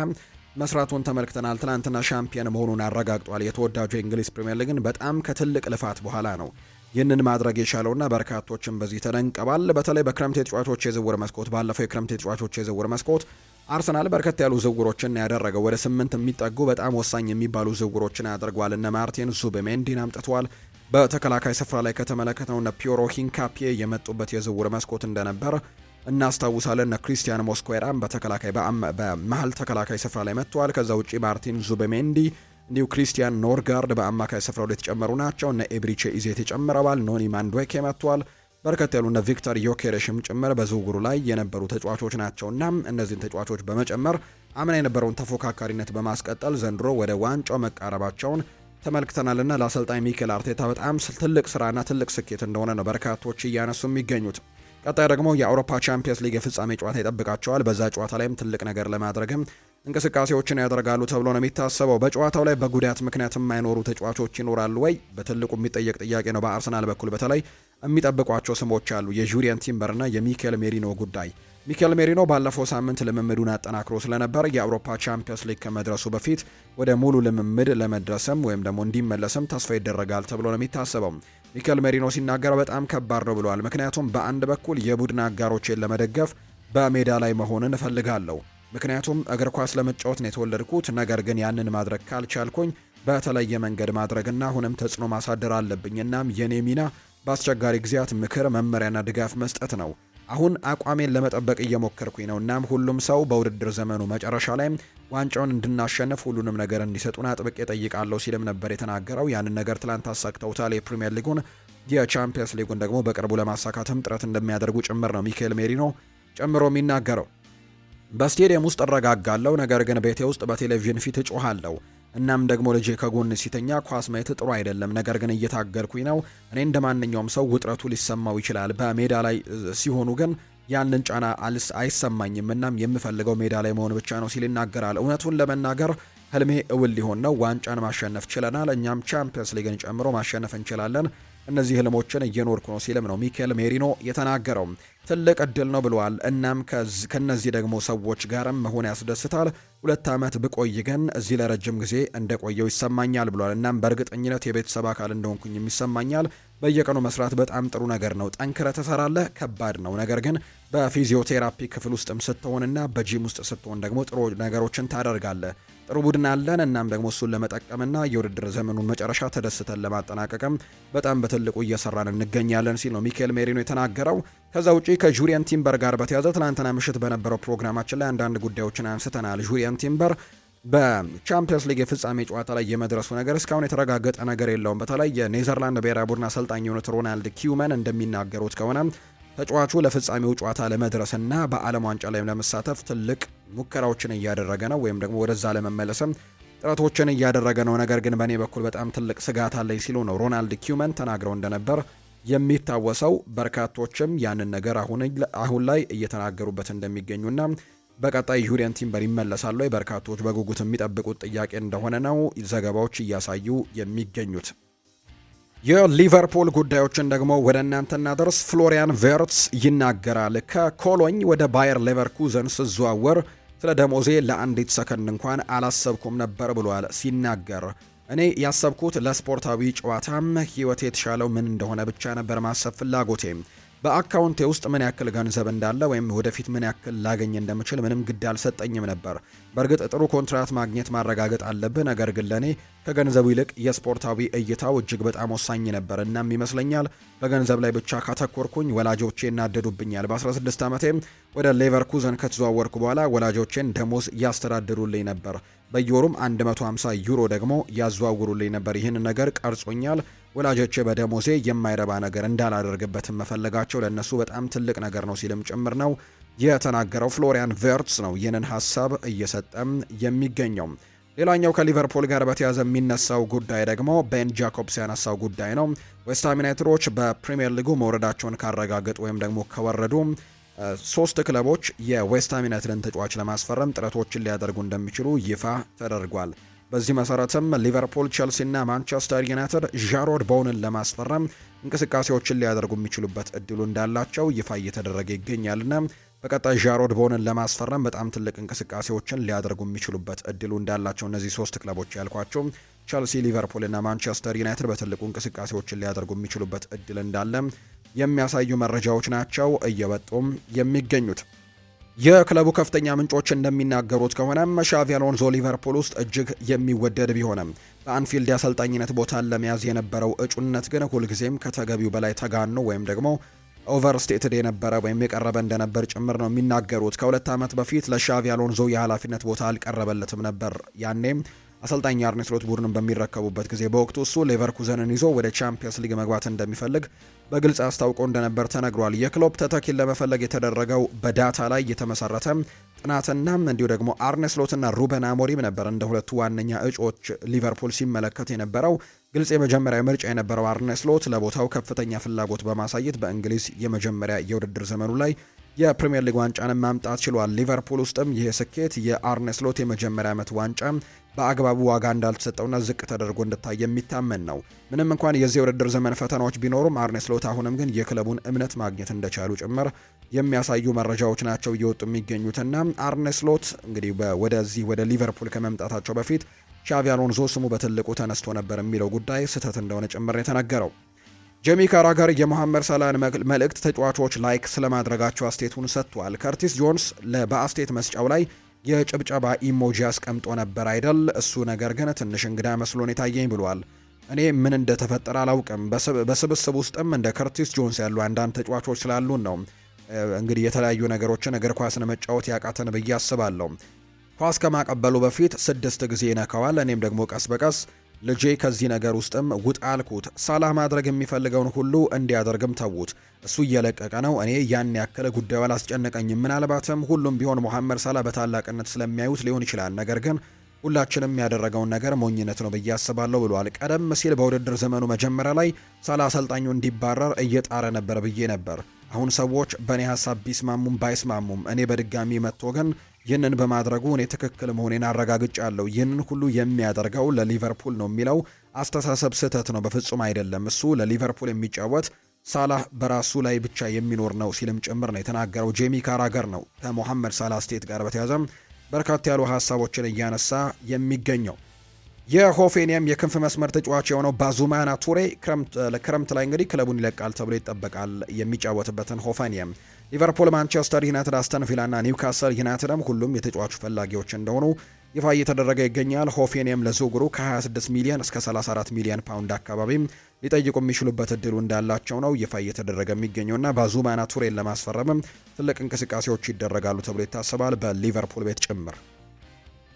መስራቱን ተመልክተናል። ትናንትና ሻምፒየን መሆኑን አረጋግጧል። የተወዳጁ የእንግሊዝ ፕሪምየር ሊግን በጣም ከትልቅ ልፋት በኋላ ነው ይህንን ማድረግ የቻለውና በርካቶችም በዚህ ተደንቀዋል። በተለይ በክረምት የተጫዋቾች የዝውውር መስኮት ባለፈው የክረምት የተጫዋቾች የዝውውር መስኮት አርሰናል በርከት ያሉ ዝውውሮችን ያደረገው ወደ 8 የሚጠጉ በጣም ወሳኝ የሚባሉ ዝውውሮችን ያደርጓል። እነ ማርቲን ዙቢሜንዲን አምጥቷል። በተከላካይ ስፍራ ላይ ከተመለከተው እነ ፒየሮ ሂንካፒዬ የመጡበት የዝውውር መስኮት እንደነበር እናስታውሳለን። እነ ክሪስቲያን ሞስኩዌራም በተከላካይ በመሀል ተከላካይ ስፍራ ላይ መጥተዋል። ከዛ ውጪ ማርቲን ዙቢሜንዲ እንዲሁ ክሪስቲያን ኖርጋርድ በአማካይ ስፍራው ላይ የተጨመሩ ናቸው። እነ ኤብሪቼ ኢዜ ተጨምረዋል። ኖኒ ማንዱዌኬ መጥቷል። በርከት ያሉ እነ ቪክተር ዮኬሬሽም ጭምር በዝውውሩ ላይ የነበሩ ተጫዋቾች ናቸውና እነዚህን ተጫዋቾች በመጨመር አምና የነበረውን ተፎካካሪነት በማስቀጠል ዘንድሮ ወደ ዋንጫው መቃረባቸውን ተመልክተናልና ለአሰልጣኝ ሚኬል አርቴታ በጣም ትልቅ ስራና ትልቅ ስኬት እንደሆነ ነው በርካቶች እያነሱ የሚገኙት። ቀጣይ ደግሞ የአውሮፓ ቻምፒየንስ ሊግ የፍጻሜ ጨዋታ ይጠብቃቸዋል። በዛ ጨዋታ ላይም ትልቅ ነገር ለማድረግም እንቅስቃሴዎችን ያደርጋሉ ተብሎ ነው የሚታሰበው። በጨዋታው ላይ በጉዳት ምክንያት የማይኖሩ ተጫዋቾች ይኖራሉ ወይ? በትልቁ የሚጠየቅ ጥያቄ ነው። በአርሰናል በኩል በተለይ የሚጠብቋቸው ስሞች አሉ። የጁሪየን ቲምበርና የሚኬል ሜሪኖ ጉዳይ። ሚኬል ሜሪኖ ባለፈው ሳምንት ልምምዱን አጠናክሮ ስለነበር የአውሮፓ ቻምፒየንስ ሊግ ከመድረሱ በፊት ወደ ሙሉ ልምምድ ለመድረስም ወይም ደግሞ እንዲመለስም ተስፋ ይደረጋል ተብሎ ነው የሚታሰበው። ሚኬል ሜሪኖ ሲናገር በጣም ከባድ ነው ብለዋል። ምክንያቱም በአንድ በኩል የቡድን አጋሮቼን ለመደገፍ በሜዳ ላይ መሆንን እፈልጋለሁ። ምክንያቱም እግር ኳስ ለመጫወት ነው የተወለድኩት። ነገር ግን ያንን ማድረግ ካልቻልኩኝ በተለየ መንገድ ማድረግና አሁንም ተጽዕኖ ማሳደር አለብኝ። እናም የኔ ሚና በአስቸጋሪ ጊዜያት ምክር፣ መመሪያና ድጋፍ መስጠት ነው። አሁን አቋሜን ለመጠበቅ እየሞከርኩኝ ነው። እናም ሁሉም ሰው በውድድር ዘመኑ መጨረሻ ላይ ዋንጫውን እንድናሸንፍ ሁሉንም ነገር እንዲሰጡን አጥብቄ እጠይቃለሁ ሲልም ነበር የተናገረው። ያንን ነገር ትላንት አሳክተውታል። የፕሪሚየር ሊጉን የቻምፒየንስ ሊጉን ደግሞ በቅርቡ ለማሳካትም ጥረት እንደሚያደርጉ ጭምር ነው ሚኬል ሜሪኖ ጨምሮ የሚናገረው። በስቴዲየም ውስጥ እረጋጋለሁ፣ ነገር ግን ቤቴ ውስጥ በቴሌቪዥን ፊት እጮሃለሁ። እናም ደግሞ ልጄ ከጎን ሲተኛ ኳስ ማየት ጥሩ አይደለም፣ ነገር ግን እየታገልኩኝ ነው። እኔ እንደ ማንኛውም ሰው ውጥረቱ ሊሰማው ይችላል። በሜዳ ላይ ሲሆኑ ግን ያንን ጫና አይሰማኝም። እናም የምፈልገው ሜዳ ላይ መሆን ብቻ ነው ሲል ይናገራል። እውነቱን ለመናገር ህልሜ እውን ሊሆን ነው። ዋንጫን ማሸነፍ ችለናል። እኛም ቻምፒየንስ ሊግን ጨምሮ ማሸነፍ እንችላለን። እነዚህ ህልሞችን እየኖርኩ ነው ሲልም ነው ሚኬል ሜሪኖ የተናገረው። ትልቅ እድል ነው ብለዋል። እናም ከነዚህ ደግሞ ሰዎች ጋርም መሆን ያስደስታል። 2 ዓመት ብቆይ ግን እዚህ ለረጅም ጊዜ እንደቆየው ይሰማኛል ብለዋል። እናም በእርግጠኝነት የቤተሰብ አካል እንደሆንኩኝ ይሰማኛል። በየቀኑ መስራት በጣም ጥሩ ነገር ነው። ጠንክረ ተሰራለህ፣ ከባድ ነው። ነገር ግን በፊዚዮቴራፒ ክፍል ውስጥም ስትሆንና በጂም ውስጥ ስትሆን ደግሞ ጥሩ ነገሮችን ታደርጋለህ። ጥሩ ቡድን አለን። እናም ደግሞ እሱን ለመጠቀምና የውድድር ዘመኑን መጨረሻ ተደስተን ለማጠናቀቅም በጣም በትልቁ እየሰራን እንገኛለን ሲል ነው ሚኬል ሜሪኖ የተናገረው። ከዛ ውጪ ከጁሪየን ቲምበር ጋር በተያዘ ትናንትና ምሽት በነበረው ፕሮግራማችን ላይ አንዳንድ ጉዳዮችን አንስተናል። ጁሪየን ቲምበር በቻምፒየንስ ሊግ የፍጻሜ ጨዋታ ላይ የመድረሱ ነገር እስካሁን የተረጋገጠ ነገር የለውም። በተለይ የኔዘርላንድ ብሔራዊ ቡድን አሰልጣኝ የሆኑት ሮናልድ ኪውመን እንደሚናገሩት ከሆነ ተጫዋቹ ለፍጻሜው ጨዋታ ለመድረስና በዓለም ዋንጫ ላይ ለመሳተፍ ትልቅ ሙከራዎችን እያደረገ ነው፣ ወይም ደግሞ ወደዛ ለመመለስም ጥረቶችን እያደረገ ነው። ነገር ግን በእኔ በኩል በጣም ትልቅ ስጋት አለኝ ሲሉ ነው ሮናልድ ኪውመን ተናግረው እንደነበር የሚታወሰው። በርካቶችም ያንን ነገር አሁን ላይ እየተናገሩበት እንደሚገኙና በቀጣይ ጁሪየን ቲምበር ይመለሳሉ በርካቶች በጉጉት የሚጠብቁት ጥያቄ እንደሆነ ነው ዘገባዎች እያሳዩ የሚገኙት። የሊቨርፑል ጉዳዮችን ደግሞ ወደ እናንተ እናደርስ። ፍሎሪያን ቬርትስ ይናገራል። ከኮሎኝ ወደ ባየር ሌቨርኩዘን ስዘዋወር ስለ ደሞዜ ለአንዲት ሰከንድ እንኳን አላሰብኩም ነበር ብሏል። ሲናገር እኔ ያሰብኩት ለስፖርታዊ ጨዋታም ህይወቴ የተሻለው ምን እንደሆነ ብቻ ነበር ማሰብ ፍላጎቴ። በአካውንቴ ውስጥ ምን ያክል ገንዘብ እንዳለ ወይም ወደፊት ምን ያክል ላገኝ እንደምችል ምንም ግድ አልሰጠኝም ነበር። በእርግጥ ጥሩ ኮንትራት ማግኘት ማረጋገጥ አለብህ፣ ነገር ግን ለኔ ከገንዘቡ ይልቅ የስፖርታዊ እይታው እጅግ በጣም ወሳኝ ነበር። እናም ይመስለኛል በገንዘብ ላይ ብቻ ካተኮርኩኝ ወላጆቼ እናደዱብኛል። በ16 ዓመቴ ወደ ሌቨርኩዘን ከተዘዋወርኩ በኋላ ወላጆቼን ደሞዝ ያስተዳድሩልኝ ነበር። በየወሩም 150 ዩሮ ደግሞ ያዘዋውሩልኝ ነበር። ይህን ነገር ቀርጾኛል። ወላጆቼ በደሞዜ የማይረባ ነገር እንዳላደርግበትም መፈለጋቸው ለነሱ በጣም ትልቅ ነገር ነው ሲልም ጭምር ነው የተናገረው። ፍሎሪያን ቨርትስ ነው ይህንን ሀሳብ እየሰጠም የሚገኘው። ሌላኛው ከሊቨርፑል ጋር በተያያዘ የሚነሳው ጉዳይ ደግሞ ቤን ጃኮብስ ያነሳው ጉዳይ ነው። ዌስትሃም ዩናይትዶች በፕሪሚየር ሊጉ መውረዳቸውን ካረጋገጡ ወይም ደግሞ ከወረዱ 3 ክለቦች የዌስትሃም ዩናይትድን ተጫዋች ለማስፈረም ጥረቶችን ሊያደርጉ እንደሚችሉ ይፋ ተደርጓል። በዚህ መሰረትም ሊቨርፑል፣ ቼልሲ እና ማንቸስተር ዩናይትድ ዣሮድ ቦውንን ለማስፈረም እንቅስቃሴዎችን ሊያደርጉ የሚችሉበት እድሉ እንዳላቸው ይፋ እየተደረገ ይገኛልና በቀጣይ ዣሮድ ቦንን ለማስፈረም በጣም ትልቅ እንቅስቃሴዎችን ሊያደርጉ የሚችሉበት እድሉ እንዳላቸው እነዚህ 3 ክለቦች ያልኳቸው ቸልሲ፣ ሊቨርፑል እና ማንቸስተር ዩናይትድ በትልቁ እንቅስቃሴዎችን ሊያደርጉ የሚችሉበት እድል እንዳለ የሚያሳዩ መረጃዎች ናቸው እየወጡም የሚገኙት። የክለቡ ከፍተኛ ምንጮች እንደሚናገሩት ከሆነም ሻቪ አሎንዞ ሊቨርፑል ውስጥ እጅግ የሚወደድ ቢሆንም በአንፊልድ የአሰልጣኝነት ቦታን ለመያዝ የነበረው እጩነት ግን ሁልጊዜም ከተገቢው በላይ ተጋኖ ወይም ደግሞ ኦቨርስቴትድ የነበረ ወይም የቀረበ እንደነበር ጭምር ነው የሚናገሩት። ከ2 ዓመት በፊት ለሻቪ አሎንዞ የኃላፊነት ቦታ አልቀረበለትም ነበር። ያኔም አሰልጣኝ አርኔ ስሎት ቡድንን በሚረከቡበት ጊዜ በወቅቱ እሱ ሌቨርኩዘንን ይዞ ወደ ቻምፒየንስ ሊግ መግባት እንደሚፈልግ በግልጽ አስታውቆ እንደነበር ተነግሯል። የክሎፕ ተተኪን ለመፈለግ የተደረገው በዳታ ላይ የተመሰረተ ጥናትና እንዲሁ ደግሞ አርኔ ስሎትና ሩበን አሞሪም ነበር እንደ ሁለቱ ዋነኛ እጩዎች ሊቨርፑል ሲመለከት የነበረው። ግልጽ የመጀመሪያ ምርጫ የነበረው አርኔ ስሎት ለቦታው ከፍተኛ ፍላጎት በማሳየት በእንግሊዝ የመጀመሪያ የውድድር ዘመኑ ላይ የፕሪሚየር ሊግ ዋንጫን ማምጣት ችሏል። ሊቨርፑል ውስጥም ይህ ስኬት የአርኔ ስሎት የመጀመሪያ ዓመት ዋንጫ በአግባቡ ዋጋ እንዳልተሰጠውና ዝቅ ተደርጎ እንድታይ የሚታመን ነው። ምንም እንኳን የዚህ የውድድር ዘመን ፈተናዎች ቢኖሩም አርኔ ስሎት አሁንም ግን የክለቡን እምነት ማግኘት እንደቻሉ ጭምር የሚያሳዩ መረጃዎች ናቸው እየወጡ የሚገኙትና አርኔ ስሎት እንግዲህ ወደ ሊቨርፑል ከመምጣታቸው በፊት ሻቪ አሎንዞ ስሙ በትልቁ ተነስቶ ነበር የሚለው ጉዳይ ስህተት እንደሆነ ጭምር የተነገረው። ጄሚ ካራገር የሞሐመድ ሳላህን መልእክት ተጫዋቾች ላይክ ስለማድረጋቸው አስቴቱን ሰጥቷል። ከርቲስ ጆንስ በአስቴት መስጫው ላይ የጭብጨባ ኢሞጂ አስቀምጦ ነበር አይደል? እሱ ነገር ግን ትንሽ እንግዳ መስሎን የታየኝ ብሏል። እኔ ምን እንደተፈጠረ አላውቅም። በስብስብ ውስጥም እንደ ከርቲስ ጆንስ ያሉ አንዳንድ ተጫዋቾች ስላሉን ነው እንግዲህ የተለያዩ ነገሮችን እግር ኳስን መጫወት ያቃተን ብዬ አስባለሁ። ኳስ ከማቀበሉ በፊት 6 ጊዜ ይነካዋል። እኔም ደግሞ ቀስ በቀስ ልጄ ከዚህ ነገር ውስጥም ውጣ አልኩት። ሳላህ ማድረግ የሚፈልገውን ሁሉ እንዲያደርግም ተዉት። እሱ እየለቀቀ ነው። እኔ ያን ያክል ጉዳዩ አላስጨነቀኝም። ምናልባትም ሁሉም ቢሆን መሐመድ ሳላህ በታላቅነት ስለሚያዩት ሊሆን ይችላል። ነገር ግን ሁላችንም ያደረገውን ነገር ሞኝነት ነው ብዬ አስባለሁ ብሏል። ቀደም ሲል በውድድር ዘመኑ መጀመሪያ ላይ ሳላህ አሰልጣኙ እንዲባረር እየጣረ ነበር ብዬ ነበር። አሁን ሰዎች በእኔ ሀሳብ ቢስማሙም ባይስማሙም እኔ በድጋሚ መጥቶ ግን ይህንን በማድረጉ እኔ ትክክል መሆኔን አረጋግጫለሁ። ይህንን ሁሉ የሚያደርገው ለሊቨርፑል ነው የሚለው አስተሳሰብ ስህተት ነው፣ በፍጹም አይደለም። እሱ ለሊቨርፑል የሚጫወት ሳላህ በራሱ ላይ ብቻ የሚኖር ነው ሲልም ጭምር ነው የተናገረው። ጄሚ ካራገር ነው ከሞሐመድ ሳላህ ስቴት ጋር በተያያዘ በርካታ ያሉ ሀሳቦችን እያነሳ የሚገኘው። የሆፌኒየም የክንፍ መስመር ተጫዋች የሆነው ባዙማና ቱሬ ክረምት ላይ እንግዲህ ክለቡን ይለቃል ተብሎ ይጠበቃል። የሚጫወትበትን ሆፌኒየም ሊቨርፑል፣ ማንቸስተር ዩናይትድ፣ አስተን ቪላና ኒውካስል ዩናይትድም ሁሉም የተጫዋቹ ፈላጊዎች እንደሆኑ ይፋ እየተደረገ ይገኛል። ሆፌኒየም ለዝውውሩ ከ26 ሚሊዮን እስከ 34 ሚሊዮን ፓውንድ አካባቢም ሊጠይቁ የሚችሉበት እድሉ እንዳላቸው ነው ይፋ እየተደረገ የሚገኘውና ባዙማና ቱሬን ለማስፈረምም ትልቅ እንቅስቃሴዎች ይደረጋሉ ተብሎ ይታሰባል በሊቨርፑል ቤት ጭምር።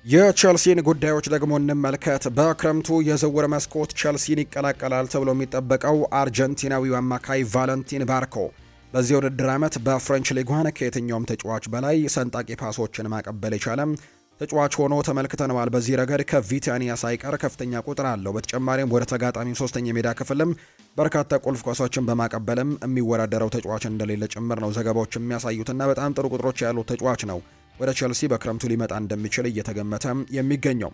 የቸልሲን ጉዳዮች ደግሞ እንመልከት። በክረምቱ የዝውውር መስኮት ቸልሲን ይቀላቀላል ተብሎ የሚጠበቀው አርጀንቲናዊው አማካይ ቫለንቲን ባርኮ በዚህ ውድድር ዓመት በፍሬንች ሊግ ዋን ከየትኛውም ተጫዋች በላይ ሰንጣቂ ፓሶችን ማቀበል የቻለም ተጫዋች ሆኖ ተመልክተነዋል። በዚህ ረገድ ከቪታኒያ ሳይቀር ከፍተኛ ቁጥር አለው። በተጨማሪም ወደ ተጋጣሚ ሶስተኛ የሜዳ ክፍልም በርካታ ቁልፍ ኳሶችን በማቀበልም የሚወዳደረው ተጫዋች እንደሌለ ጭምር ነው ዘገባዎች የሚያሳዩትና በጣም ጥሩ ቁጥሮች ያሉት ተጫዋች ነው ወደ ቸልሲ በክረምቱ ሊመጣ እንደሚችል እየተገመተ የሚገኘው።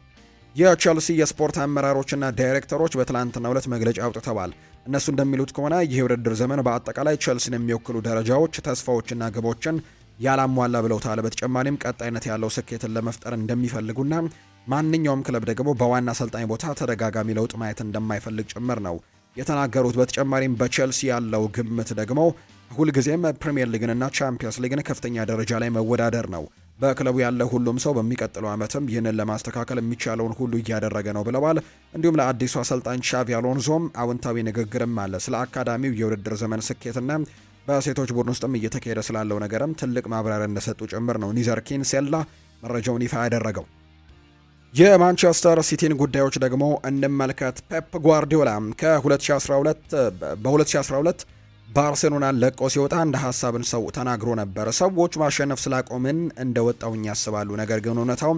የቸልሲ የስፖርት አመራሮችና ዳይሬክተሮች በትላንትናው ዕለት መግለጫ አውጥተዋል። እነሱ እንደሚሉት ከሆነ ይህ የውድድር ዘመን በአጠቃላይ ቸልሲን የሚወክሉ ደረጃዎች፣ ተስፋዎችና ግቦችን ያላሟላ ብለውታል። በተጨማሪም ቀጣይነት ያለው ስኬትን ለመፍጠር እንደሚፈልጉና ማንኛውም ክለብ ደግሞ በዋና አሰልጣኝ ቦታ ተደጋጋሚ ለውጥ ማየት እንደማይፈልግ ጭምር ነው የተናገሩት። በተጨማሪም በቸልሲ ያለው ግምት ደግሞ ሁልጊዜም ፕሪሚየር ሊግንና ቻምፒየንስ ሊግን ከፍተኛ ደረጃ ላይ መወዳደር ነው። በክለቡ ያለ ሁሉም ሰው በሚቀጥለው ዓመትም ይህንን ለማስተካከል የሚቻለውን ሁሉ እያደረገ ነው ብለዋል። እንዲሁም ለአዲሱ አሰልጣኝ ሻቪ አሎንዞም አዎንታዊ ንግግርም አለ። ስለ አካዳሚው የውድድር ዘመን ስኬትና በሴቶች ቡድን ውስጥም እየተካሄደ ስላለው ነገርም ትልቅ ማብራሪያ እንደሰጡ ጭምር ነው ኒዘር ኪንሴላ መረጃውን ይፋ ያደረገው። የማንቸስተር ሲቲን ጉዳዮች ደግሞ እንመልከት። ፔፕ ጓርዲዮላ በ2012 ባርሴሎናን ለቆ ሲወጣ እንደ ሀሳብን ሰው ተናግሮ ነበር። ሰዎች ማሸነፍ ስላቆምን እንደወጣውኝ ያስባሉ፣ ነገር ግን እውነታው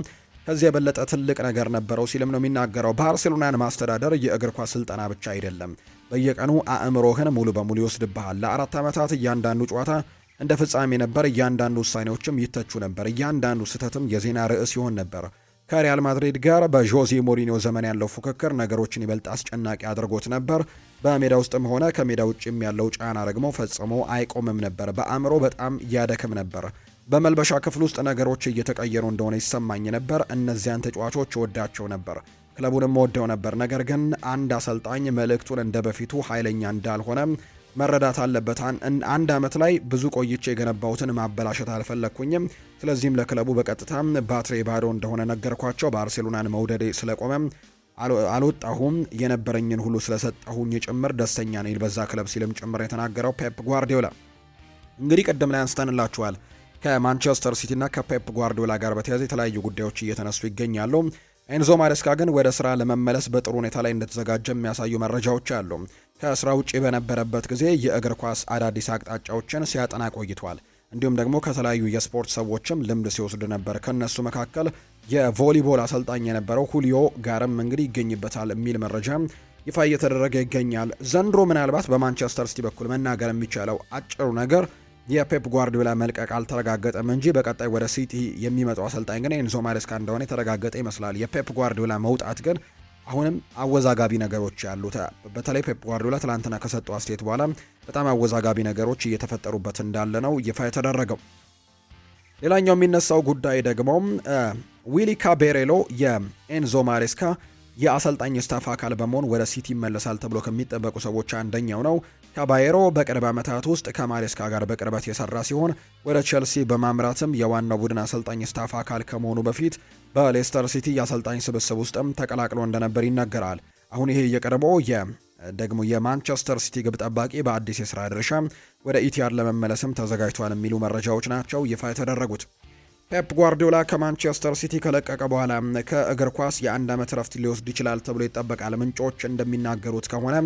ከዚህ የበለጠ ትልቅ ነገር ነበረው ሲልም ነው የሚናገረው። ባርሴሎናን ማስተዳደር የእግር ኳስ ስልጠና ብቻ አይደለም። በየቀኑ አእምሮህን ሙሉ በሙሉ ይወስድብሃል። ለ4 ዓመታት እያንዳንዱ ጨዋታ እንደ ፍጻሜ ነበር። እያንዳንዱ ውሳኔዎችም ይተቹ ነበር። እያንዳንዱ ስህተትም የዜና ርዕስ ይሆን ነበር። ከሪያል ማድሪድ ጋር በዦዜ ሞሪኒዮ ዘመን ያለው ፉክክር ነገሮችን ይበልጥ አስጨናቂ አድርጎት ነበር። በሜዳ ውስጥም ሆነ ከሜዳ ውጭም ያለው ጫና ደግሞ ፈጽሞ አይቆምም ነበር። በአእምሮ በጣም ያደክም ነበር። በመልበሻ ክፍል ውስጥ ነገሮች እየተቀየሩ እንደሆነ ይሰማኝ ነበር። እነዚያን ተጫዋቾች ወዳቸው ነበር፣ ክለቡንም ወደው ነበር። ነገር ግን አንድ አሰልጣኝ መልእክቱን እንደ በፊቱ ኃይለኛ እንዳልሆነ መረዳት አለበት። አንድ አመት ላይ ብዙ ቆይቼ የገነባውትን ማበላሸት አልፈለግኩኝም። ስለዚህም ለክለቡ በቀጥታ ባትሪ ባዶ እንደሆነ ነገርኳቸው። ባርሴሎናን መውደዴ ስለቆመ አልወጣሁም፣ የነበረኝን ሁሉ ስለሰጠሁኝ ጭምር ደስተኛ ነኝ በዛ ክለብ ሲልም ጭምር የተናገረው ፔፕ ጓርዲዮላ። እንግዲህ ቅድም ላይ አንስተንላችኋል ከማንቸስተር ሲቲ እና ከፔፕ ጓርዲዮላ ጋር በተያያዘ የተለያዩ ጉዳዮች እየተነሱ ይገኛሉ። ኤንዞ ማሬስካ ግን ወደ ስራ ለመመለስ በጥሩ ሁኔታ ላይ እንደተዘጋጀ የሚያሳዩ መረጃዎች አሉ። ከስራ ውጪ በነበረበት ጊዜ የእግር ኳስ አዳዲስ አቅጣጫዎችን ሲያጠና ቆይቷል። እንዲሁም ደግሞ ከተለያዩ የስፖርት ሰዎችም ልምድ ሲወስድ ነበር። ከነሱ መካከል የቮሊቦል አሰልጣኝ የነበረው ሁሊዮ ጋርም እንግዲህ ይገኝበታል የሚል መረጃ ይፋ እየተደረገ ይገኛል። ዘንድሮ ምናልባት በማንቸስተር ሲቲ በኩል መናገር የሚቻለው አጭሩ ነገር የፔፕ ጓርዲዮላ መልቀቅ አልተረጋገጠም እንጂ በቀጣይ ወደ ሲቲ የሚመጣው አሰልጣኝ ግን ኤንዞ ማሬስካ እንደሆነ የተረጋገጠ ይመስላል። የፔፕ ጓርዲዮላ መውጣት ግን አሁንም አወዛጋቢ ነገሮች ያሉት፣ በተለይ ፔፕ ጓርዲዮላ ትላንትና ከሰጠው አስተያየት በኋላ በጣም አወዛጋቢ ነገሮች እየተፈጠሩበት እንዳለ ነው ይፋ የተደረገው። ሌላኛው የሚነሳው ጉዳይ ደግሞ ዊሊ ካቤሬሎ የኤንዞ ማሬስካ የአሰልጣኝ ስታፍ አካል በመሆን ወደ ሲቲ ይመለሳል ተብሎ ከሚጠበቁ ሰዎች አንደኛው ነው። ካባየሮ በቅርብ ዓመታት ውስጥ ከማሬስካ ጋር በቅርበት የሰራ ሲሆን ወደ ቼልሲ በማምራትም የዋናው ቡድን አሰልጣኝ ስታፍ አካል ከመሆኑ በፊት በሌስተር ሲቲ የአሰልጣኝ ስብስብ ውስጥም ተቀላቅሎ እንደነበር ይነገራል። አሁን ይሄ የቀረበው ደግሞ የማንቸስተር ሲቲ ግብ ጠባቂ በአዲስ የስራ ድርሻ ወደ ኢቲያድ ለመመለስም ተዘጋጅቷል የሚሉ መረጃዎች ናቸው ይፋ የተደረጉት። ፔፕ ጓርዲዮላ ከማንቸስተር ሲቲ ከለቀቀ በኋላ ከእግር ኳስ የአንድ ዓመት ረፍት ሊወስድ ይችላል ተብሎ ይጠበቃል። ምንጮች እንደሚናገሩት ከሆነ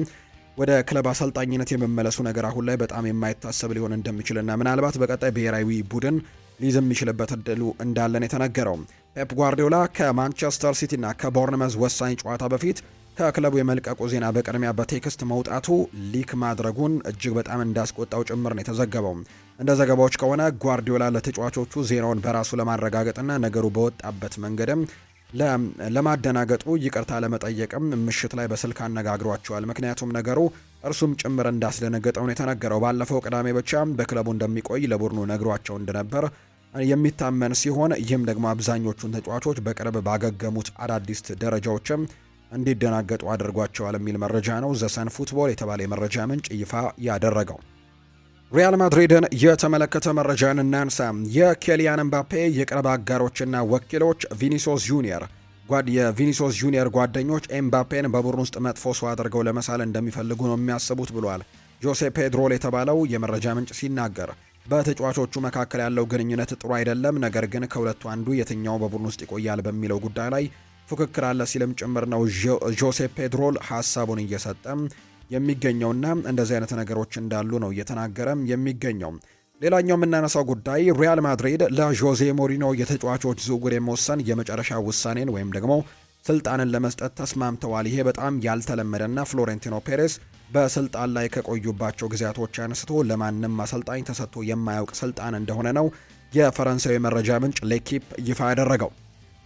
ወደ ክለብ አሰልጣኝነት የመመለሱ ነገር አሁን ላይ በጣም የማይታሰብ ሊሆን እንደሚችልና ምናልባት በቀጣይ ብሔራዊ ቡድን ሊይዝ የሚችልበት እድሉ እንዳለን የተነገረው። ፔፕ ጓርዲዮላ ከማንቸስተር ሲቲ እና ከቦርንመዝ ወሳኝ ጨዋታ በፊት ከክለቡ የመልቀቁ ዜና በቅድሚያ በቴክስት መውጣቱ ሊክ ማድረጉን እጅግ በጣም እንዳስቆጣው ጭምር ነው የተዘገበው። እንደ ዘገባዎች ከሆነ ጓርዲዮላ ለተጫዋቾቹ ዜናውን በራሱ ለማረጋገጥና ነገሩ በወጣበት መንገድም ለማደናገጡ ይቅርታ ለመጠየቅም ምሽት ላይ በስልክ አነጋግሯቸዋል። ምክንያቱም ነገሩ እርሱም ጭምር እንዳስደነገጠው ነው የተነገረው። ባለፈው ቅዳሜ ብቻ በክለቡ እንደሚቆይ ለቡድኑ ነግሯቸው እንደነበር የሚታመን ሲሆን ይህም ደግሞ አብዛኞቹን ተጫዋቾች በቅርብ ባገገሙት አዳዲስ ደረጃዎችም እንዲደናገጡ አድርጓቸዋል የሚል መረጃ ነው ዘሰን ፉትቦል የተባለ የመረጃ ምንጭ ይፋ ያደረገው። ሪያል ማድሪድን የተመለከተ መረጃን እናንሳ። የኬሊያን ኤምባፔ የቅርብ አጋሮችና ወኪሎች የቪኒሲዮስ ጁኒየር ጓደኞች ኤምባፔን በቡድን ውስጥ መጥፎ ሰው አድርገው ለመሳል እንደሚፈልጉ ነው የሚያስቡት ብሏል ጆሴ ፔድሮል የተባለው የመረጃ ምንጭ ሲናገር። በተጫዋቾቹ መካከል ያለው ግንኙነት ጥሩ አይደለም፣ ነገር ግን ከሁለቱ አንዱ የትኛው በቡድን ውስጥ ይቆያል በሚለው ጉዳይ ላይ ፉክክር አለ ሲልም ጭምር ነው ጆሴ ፔድሮል ሀሳቡን እየሰጠ የሚገኘውና እንደዚህ አይነት ነገሮች እንዳሉ ነው እየተናገረ የሚገኘው። ሌላኛው የምናነሳው ጉዳይ ሪያል ማድሪድ ለጆዜ ሞሪኖ የተጫዋቾች ዝውውር የመወሰን የመጨረሻ ውሳኔን ወይም ደግሞ ስልጣንን ለመስጠት ተስማምተዋል። ይሄ በጣም ያልተለመደና ፍሎሬንቲኖ ፔሬስ በስልጣን ላይ ከቆዩባቸው ጊዜያቶች አንስቶ ለማንም አሰልጣኝ ተሰጥቶ የማያውቅ ስልጣን እንደሆነ ነው የፈረንሳዊ መረጃ ምንጭ ሌኪፕ ይፋ ያደረገው።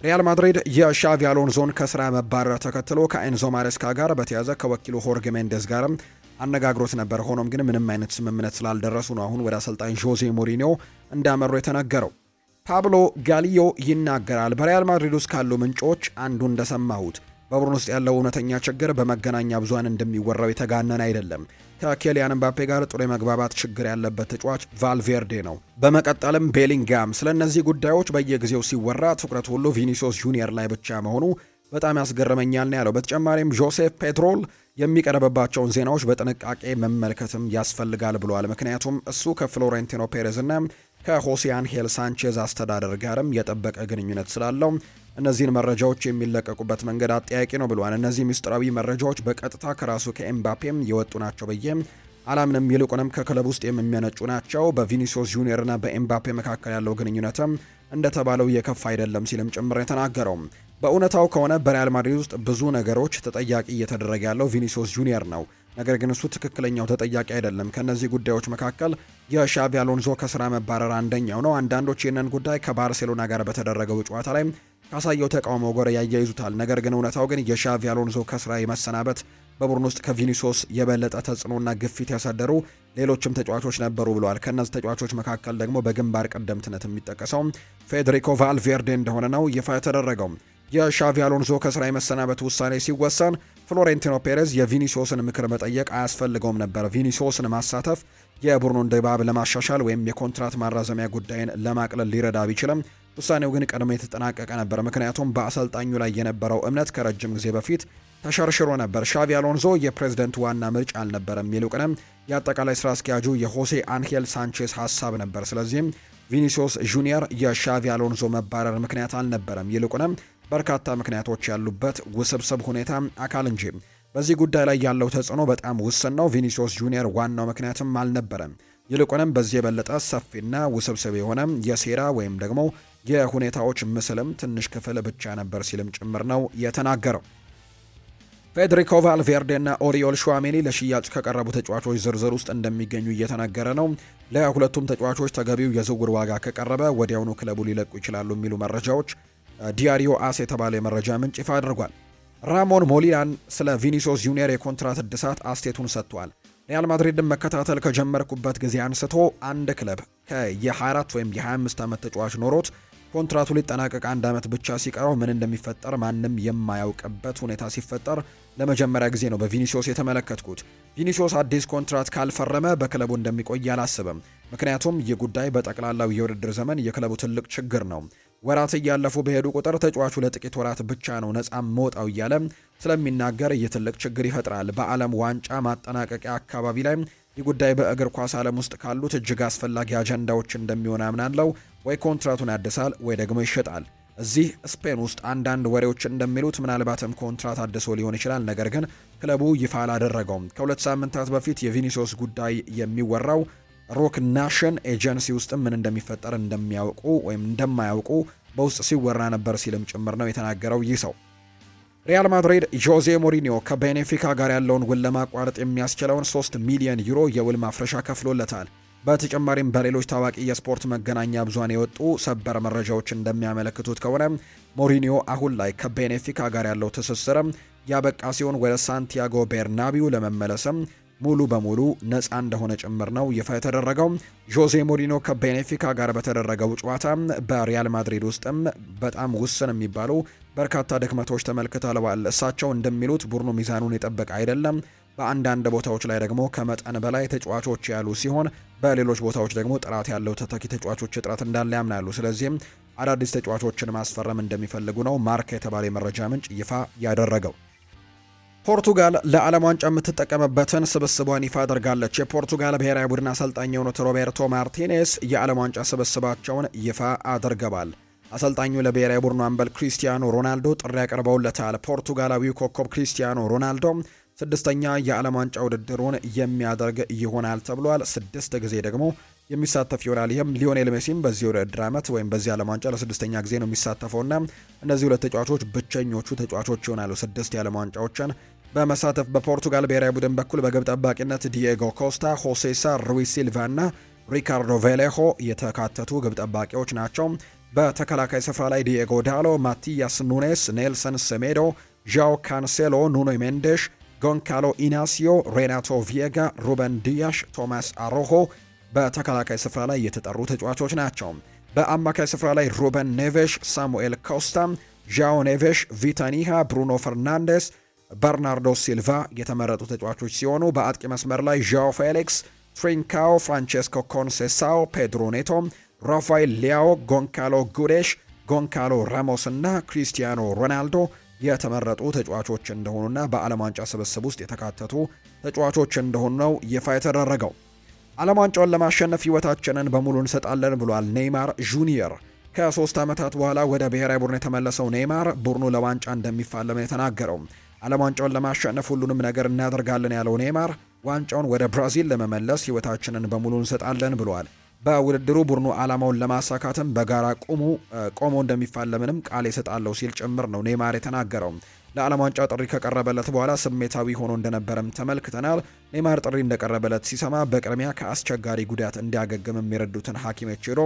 ሪያል ማድሪድ የሻቪ አሎንዞን ከስራ መባረር ተከትሎ ከኤንዞ ማሬስካ ጋር በተያዘ ከወኪሉ ሆርጌ ሜንዴስ ጋርም አነጋግሮት ነበር። ሆኖም ግን ምንም አይነት ስምምነት ስላልደረሱ ነው አሁን ወደ አሰልጣኝ ጆዜ ሞሪኒዮ እንዳመሩ የተነገረው። ፓብሎ ጋሊዮ ይናገራል። በሪያል ማድሪድ ውስጥ ካሉ ምንጮች አንዱ እንደሰማሁት በቡድን ውስጥ ያለው እውነተኛ ችግር በመገናኛ ብዙሃን እንደሚወራው የተጋነነ አይደለም። ከኬሊያን ኤምባፔ ጋር ጥሩ የመግባባት ችግር ያለበት ተጫዋች ቫልቬርዴ ነው። በመቀጠልም ቤሊንጋም። ስለ እነዚህ ጉዳዮች በየጊዜው ሲወራ ትኩረት ሁሉ ቪኒሲዮስ ጁኒየር ላይ ብቻ መሆኑ በጣም ያስገርመኛል ነው ያለው። በተጨማሪም ጆሴፍ ፔድሮል የሚቀርብባቸውን ዜናዎች በጥንቃቄ መመልከትም ያስፈልጋል ብለዋል። ምክንያቱም እሱ ከፍሎሬንቲኖ ፔሬዝ እና ከሆሴ አንሄል ሳንቼዝ አስተዳደር ጋርም የጠበቀ ግንኙነት ስላለው እነዚህን መረጃዎች የሚለቀቁበት መንገድ አጠያቂ ነው ብለዋል። እነዚህ ምስጢራዊ መረጃዎች በቀጥታ ከራሱ ከኤምባፔም የወጡ ናቸው ብዬ አላምንም፣ ይልቁንም ከክለብ ውስጥ የሚመነጩ ናቸው። በቪኒሲዮስ ጁኒየርና በኤምባፔ መካከል ያለው ግንኙነትም እንደተባለው የከፋ አይደለም ሲልም ጭምር የተናገረው። በእውነታው ከሆነ በሪያል ማድሪድ ውስጥ ብዙ ነገሮች ተጠያቂ እየተደረገ ያለው ቪኒሲዮስ ጁኒየር ነው። ነገር ግን እሱ ትክክለኛው ተጠያቂ አይደለም። ከነዚህ ጉዳዮች መካከል የሻቪ አሎንዞ ከስራ መባረር አንደኛው ነው። አንዳንዶች ይህንን ጉዳይ ከባርሴሎና ጋር በተደረገው ጨዋታ ላይ ካሳየው ተቃውሞ ጋር ያያይዙታል። ነገር ግን እውነታው ግን የሻቪ አሎንሶ ከስራ የመሰናበት በቡድን ውስጥ ከቪኒሲዮስ የበለጠ ተጽዕኖና ግፊት ያሳደሩ ሌሎችም ተጫዋቾች ነበሩ ብለዋል። ከእነዚህ ተጫዋቾች መካከል ደግሞ በግንባር ቀደምትነት የሚጠቀሰው ፌዴሪኮ ቫልቬርዴ እንደሆነ ነው ይፋ የተደረገው። የሻቪ አሎንሶ ከስራ የመሰናበት ውሳኔ ሲወሰን ፍሎሬንቲኖ ፔሬዝ የቪኒሲዮስን ምክር መጠየቅ አያስፈልገውም ነበር። ቪኒሲዮስን ማሳተፍ የቡድኑን ድባብ ለማሻሻል ወይም የኮንትራት ማራዘሚያ ጉዳይን ለማቅለል ሊረዳ ቢችልም ውሳኔው ግን ቀድሞ የተጠናቀቀ ነበር። ምክንያቱም በአሰልጣኙ ላይ የነበረው እምነት ከረጅም ጊዜ በፊት ተሸርሽሮ ነበር። ሻቪ አሎንሶ የፕሬዝደንቱ ዋና ምርጫ አልነበረም። ይልቁንም የአጠቃላይ ስራ አስኪያጁ የሆሴ አንሄል ሳንቼስ ሀሳብ ነበር። ስለዚህም ቪኒሲዮስ ጁኒየር የሻቪ አሎንሶ መባረር ምክንያት አልነበረም። ይልቁንም በርካታ ምክንያቶች ያሉበት ውስብስብ ሁኔታ አካል እንጂ። በዚህ ጉዳይ ላይ ያለው ተጽዕኖ በጣም ውስን ነው። ቪኒሲዮስ ጁኒየር ዋናው ምክንያትም አልነበረም። ይልቁንም በዚህ የበለጠ ሰፊና ውስብስብ የሆነ የሴራ ወይም ደግሞ የሁኔታዎች ምስልም ትንሽ ክፍል ብቻ ነበር ሲልም ጭምር ነው የተናገረው። ፌዴሪኮ ቫልቬርዴ እና ኦሪዮል ሹዋሜኒ ለሽያጭ ከቀረቡ ተጫዋቾች ዝርዝር ውስጥ እንደሚገኙ እየተነገረ ነው። ለሁለቱም ተጫዋቾች ተገቢው የዝውውር ዋጋ ከቀረበ ወዲያውኑ ክለቡ ሊለቁ ይችላሉ የሚሉ መረጃዎች ዲያሪዮ አስ የተባለ የመረጃ ምንጭ ይፋ አድርጓል። ራሞን ሞሊናን ስለ ቪኒሲዮስ ጁኒየር የኮንትራት እድሳት አስቴቱን ሰጥቷል። ሪያል ማድሪድን መከታተል ከጀመርኩበት ጊዜ አንስቶ አንድ ክለብ የ24 ወይም የ25 ዓመት ተጫዋች ኖሮት ኮንትራቱ ሊጠናቀቅ 1 ዓመት ብቻ ሲቀረው ምን እንደሚፈጠር ማንም የማያውቅበት ሁኔታ ሲፈጠር ለመጀመሪያ ጊዜ ነው በቪኒሲዮስ የተመለከትኩት። ቪኒሲዮስ አዲስ ኮንትራት ካልፈረመ በክለቡ እንደሚቆይ አላስብም። ምክንያቱም ይህ ጉዳይ በጠቅላላው የውድድር ዘመን የክለቡ ትልቅ ችግር ነው። ወራት እያለፉ በሄዱ ቁጥር ተጫዋቹ ለጥቂት ወራት ብቻ ነው ነፃ መውጣው እያለ ስለሚናገር ይህ ትልቅ ችግር ይፈጥራል። በዓለም ዋንጫ ማጠናቀቂያ አካባቢ ላይ ይህ ጉዳይ በእግር ኳስ ዓለም ውስጥ ካሉት እጅግ አስፈላጊ አጀንዳዎች እንደሚሆን አምናለሁ። ወይ ኮንትራቱን ያድሳል ወይ ደግሞ ይሸጣል። እዚህ ስፔን ውስጥ አንዳንድ ወሬዎች እንደሚሉት ምናልባትም ኮንትራት አድሶ ሊሆን ይችላል። ነገር ግን ክለቡ ይፋ አላደረገውም። ከ2 ሳምንታት በፊት የቪኒሲዮስ ጉዳይ የሚወራው ሮክ ናሽን ኤጀንሲ ውስጥ ምን እንደሚፈጠር እንደሚያውቁ ወይም እንደማያውቁ በውስጥ ሲወራ ነበር ሲልም ጭምር ነው የተናገረው ይህ ሰው። ሪያል ማድሪድ ጆዜ ሞሪኒዮ ከቤኔፊካ ጋር ያለውን ውል ለማቋረጥ የሚያስችለውን 3 ሚሊዮን ዩሮ የውል ማፍረሻ ከፍሎለታል። በተጨማሪም በሌሎች ታዋቂ የስፖርት መገናኛ ብዙሃን የወጡ ሰበር መረጃዎች እንደሚያመለክቱት ከሆነ ሞሪኒዮ አሁን ላይ ከቤኔፊካ ጋር ያለው ትስስርም ያበቃ ሲሆን ወደ ሳንቲያጎ ቤርናቢው ለመመለስም ሙሉ በሙሉ ነፃ እንደሆነ ጭምር ነው ይፋ የተደረገው። ጆዜ ሞሪኒዮ ከቤኔፊካ ጋር በተደረገው ጨዋታ በሪያል ማድሪድ ውስጥም በጣም ውስን የሚባሉ በርካታ ድክመቶች ተመልክተዋል። እሳቸው እንደሚሉት ቡድኑ ሚዛኑን የጠበቀ አይደለም። በአንዳንድ ቦታዎች ላይ ደግሞ ከመጠን በላይ ተጫዋቾች ያሉ ሲሆን፣ በሌሎች ቦታዎች ደግሞ ጥራት ያለው ተተኪ ተጫዋቾች እጥረት እንዳለ ያምናሉ። ስለዚህም አዳዲስ ተጫዋቾችን ማስፈረም እንደሚፈልጉ ነው ማርካ የተባለ የመረጃ ምንጭ ይፋ ያደረገው። ፖርቱጋል ለዓለም ዋንጫ የምትጠቀምበትን ስብስቧን ይፋ አድርጋለች። የፖርቱጋል ብሔራዊ ቡድን አሰልጣኝ የሆኑት ሮቤርቶ ማርቲኔስ የዓለም ዋንጫ ስብስባቸውን ይፋ አድርገዋል። አሰልጣኙ ለብሔራዊ ቡድኑ አምበል ክሪስቲያኖ ሮናልዶ ጥሪ ያቀርበውለታል። ፖርቱጋላዊው ኮከብ ክሪስቲያኖ ሮናልዶ 6ኛ የዓለም ዋንጫ ውድድሩን የሚያደርግ ይሆናል ተብሏል። 6 ጊዜ ደግሞ የሚሳተፍ ይሆናል። ይህም ሊዮኔል ሜሲም በዚህ ውድድር ዓመት ወይም በዚህ ዓለም ዋንጫ ለ6ኛ ጊዜ ነው የሚሳተፈውና እነዚህ ሁለት ተጫዋቾች ብቸኞቹ ተጫዋቾች ይሆናሉ 6 የዓለም ዋንጫዎችን በመሳተፍ። በፖርቱጋል ብሔራዊ ቡድን በኩል በግብ ጠባቂነት ዲኤጎ ኮስታ፣ ሆሴሳ ሩይስ ሲልቫ እና ሪካርዶ ቬሌሆ የተካተቱ ግብ ጠባቂዎች ናቸው። በተከላካይ ስፍራ ላይ ዲኤጎ ዳሎ፣ ማቲያስ ኑኔስ፣ ኔልሰን ሴሜዶ፣ ዣኦ ካንሴሎ፣ ኑኖ ሜንዴሽ፣ ጎንካሎ ኢናሲዮ፣ ሬናቶ ቪየጋ፣ ሩበን ዲያሽ፣ ቶማስ አሮሆ በተከላካይ ስፍራ ላይ የተጠሩ ተጫዋቾች ናቸው። በአማካይ ስፍራ ላይ ሩበን ኔቬሽ፣ ሳሙኤል ኮስታ፣ ዣኦ ኔቬሽ፣ ቪታኒሃ፣ ብሩኖ ፈርናንዴስ፣ በርናርዶ ሲልቫ የተመረጡ ተጫዋቾች ሲሆኑ በአጥቂ መስመር ላይ ዣኦ ፌሊክስ፣ ትሪንካኦ፣ ፍራንቼስኮ ኮንሴሳኦ፣ ፔድሮ ኔቶ፣ ራፋኤል ሊያኦ፣ ጎንካሎ ጉዴሽ፣ ጎንካሎ ራሞስ እና ክሪስቲያኖ ሮናልዶ የተመረጡ ተጫዋቾች እንደሆኑና በዓለም ዋንጫ ስብስብ ውስጥ የተካተቱ ተጫዋቾች እንደሆኑ ነው ይፋ የተደረገው። ዓለም ዋንጫውን ለማሸነፍ ህይወታችንን በሙሉ እንሰጣለን ብሏል ኔይማር ጁኒየር። ከ3 ዓመታት በኋላ ወደ ብሔራዊ ቡድን የተመለሰው ኔይማር ቡድኑ ለዋንጫ እንደሚፋለም የተናገረው ዓለም ዋንጫውን ለማሸነፍ ሁሉንም ነገር እናደርጋለን ያለው ኔይማር ዋንጫውን ወደ ብራዚል ለመመለስ ህይወታችንን በሙሉ እንሰጣለን ብሏል። በውድድሩ ቡድኑ ዓላማውን ለማሳካትም በጋራ ቆሞ እንደሚፋለምንም ቃል ይሰጣለው ሲል ጭምር ነው ኔይማር የተናገረው። ለዓለም ዋንጫ ጥሪ ከቀረበለት በኋላ ስሜታዊ ሆኖ እንደነበረም ተመልክተናል። ኔይማር ጥሪ እንደቀረበለት ሲሰማ በቅድሚያ ከአስቸጋሪ ጉዳት እንዲያገግም የሚረዱትን ሐኪሞች ሄዶ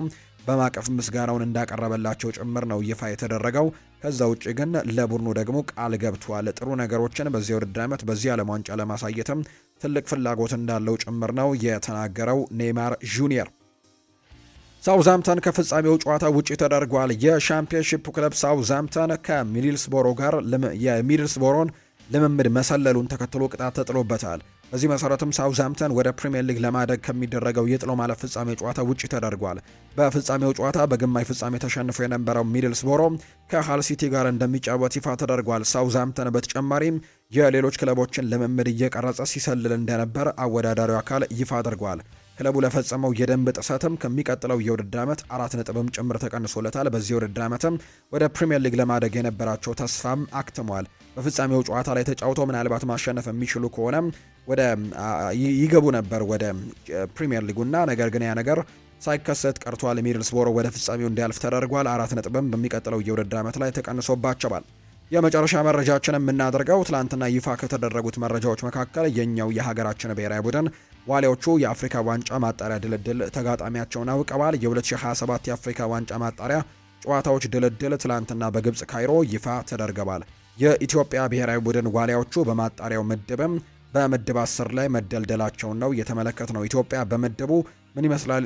በማቀፍ ምስጋናውን እንዳቀረበላቸው ጭምር ነው ይፋ የተደረገው። ከዛ ውጭ ግን ለቡድኑ ደግሞ ቃል ገብቷል። ጥሩ ነገሮችን በዚህ ውድድር ዓመት በዚህ ዓለም ዋንጫ ለማሳየትም ትልቅ ፍላጎት እንዳለው ጭምር ነው የተናገረው ኔይማር ጁኒየር። ሳውዝሃምፕተን ከፍጻሜው ጨዋታ ውጪ ተደርጓል። የሻምፒዮንሺፕ ክለብ ሳውዝሃምፕተን ከሚድልስቦሮ ጋር የሚድልስቦሮን ልምምድ መሰለሉን ተከትሎ ቅጣት ተጥሎበታል። በዚህ መሰረትም ሳውዝሃምፕተን ወደ ፕሪሚየር ሊግ ለማደግ ከሚደረገው የጥሎ ማለፍ ፍጻሜ ጨዋታ ውጪ ተደርጓል። በፍጻሜው ጨዋታ በግማሽ ፍጻሜ ተሸንፎ የነበረው ሚድልስቦሮ ከሃል ሲቲ ጋር እንደሚጫወት ይፋ ተደርጓል። ሳውዝሃምፕተን በተጨማሪም የሌሎች ክለቦችን ልምምድ እየቀረጸ ሲሰልል እንደነበር አወዳዳሪው አካል ይፋ አድርጓል። ክለቡ ለፈጸመው የደንብ ጥሰትም ከሚቀጥለው የውድድር ዓመት 4 ነጥብም ጭምር ተቀንሶለታል። በዚህ የውድድር ዓመትም ወደ ፕሪሚየር ሊግ ለማደግ የነበራቸው ተስፋም አክትሟል። በፍጻሜው ጨዋታ ላይ ተጫውተው ምናልባት ማሸነፍ የሚችሉ ከሆነ ወደ ይገቡ ነበር ወደ ፕሪሚየር ሊጉና ነገር ግን ያ ነገር ሳይከሰት ቀርቷል። ሚድልስቦሮ ወደ ፍጻሜው እንዲያልፍ ተደርጓል። 4 ነጥብም በሚቀጥለው የውድድር ዓመት ላይ ተቀንሶባቸዋል። የመጨረሻ መረጃችን የምናደርገው ትላንትና ይፋ ከተደረጉት መረጃዎች መካከል የኛው የሀገራችን ብሔራዊ ቡድን ዋሊያዎቹ የአፍሪካ ዋንጫ ማጣሪያ ድልድል ተጋጣሚያቸውን አውቀዋል። የ2027 የአፍሪካ ዋንጫ ማጣሪያ ጨዋታዎች ድልድል ትላንትና በግብጽ ካይሮ ይፋ ተደርገዋል። የኢትዮጵያ ብሔራዊ ቡድን ዋሊያዎቹ በማጣሪያው ምድብም በምድብ 10 ላይ መደልደላቸውን ነው የተመለከት ነው። ኢትዮጵያ በምድቡ ምን ይመስላል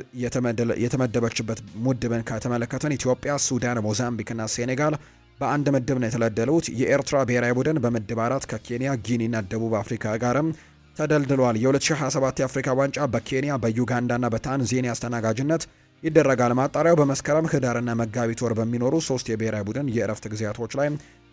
የተመደበችበት ምድብን ከተመለከተን ኢትዮጵያ፣ ሱዳን፣ ሞዛምቢክና ሴኔጋል በአንድ ምድብ ነው የተለደሉት። የኤርትራ ብሔራዊ ቡድን በምድብ 4 ከኬንያ፣ ጊኒና ደቡብ አፍሪካ ጋርም ተደልድሏል። የ2027 የአፍሪካ ዋንጫ በኬንያ በዩጋንዳና በታንዛኒያ አስተናጋጅነት ይደረጋል። ማጣሪያው በመስከረም ህዳርና መጋቢት ወር በሚኖሩ 3 የብሔራዊ ቡድን የእረፍት ጊዜያቶች ላይ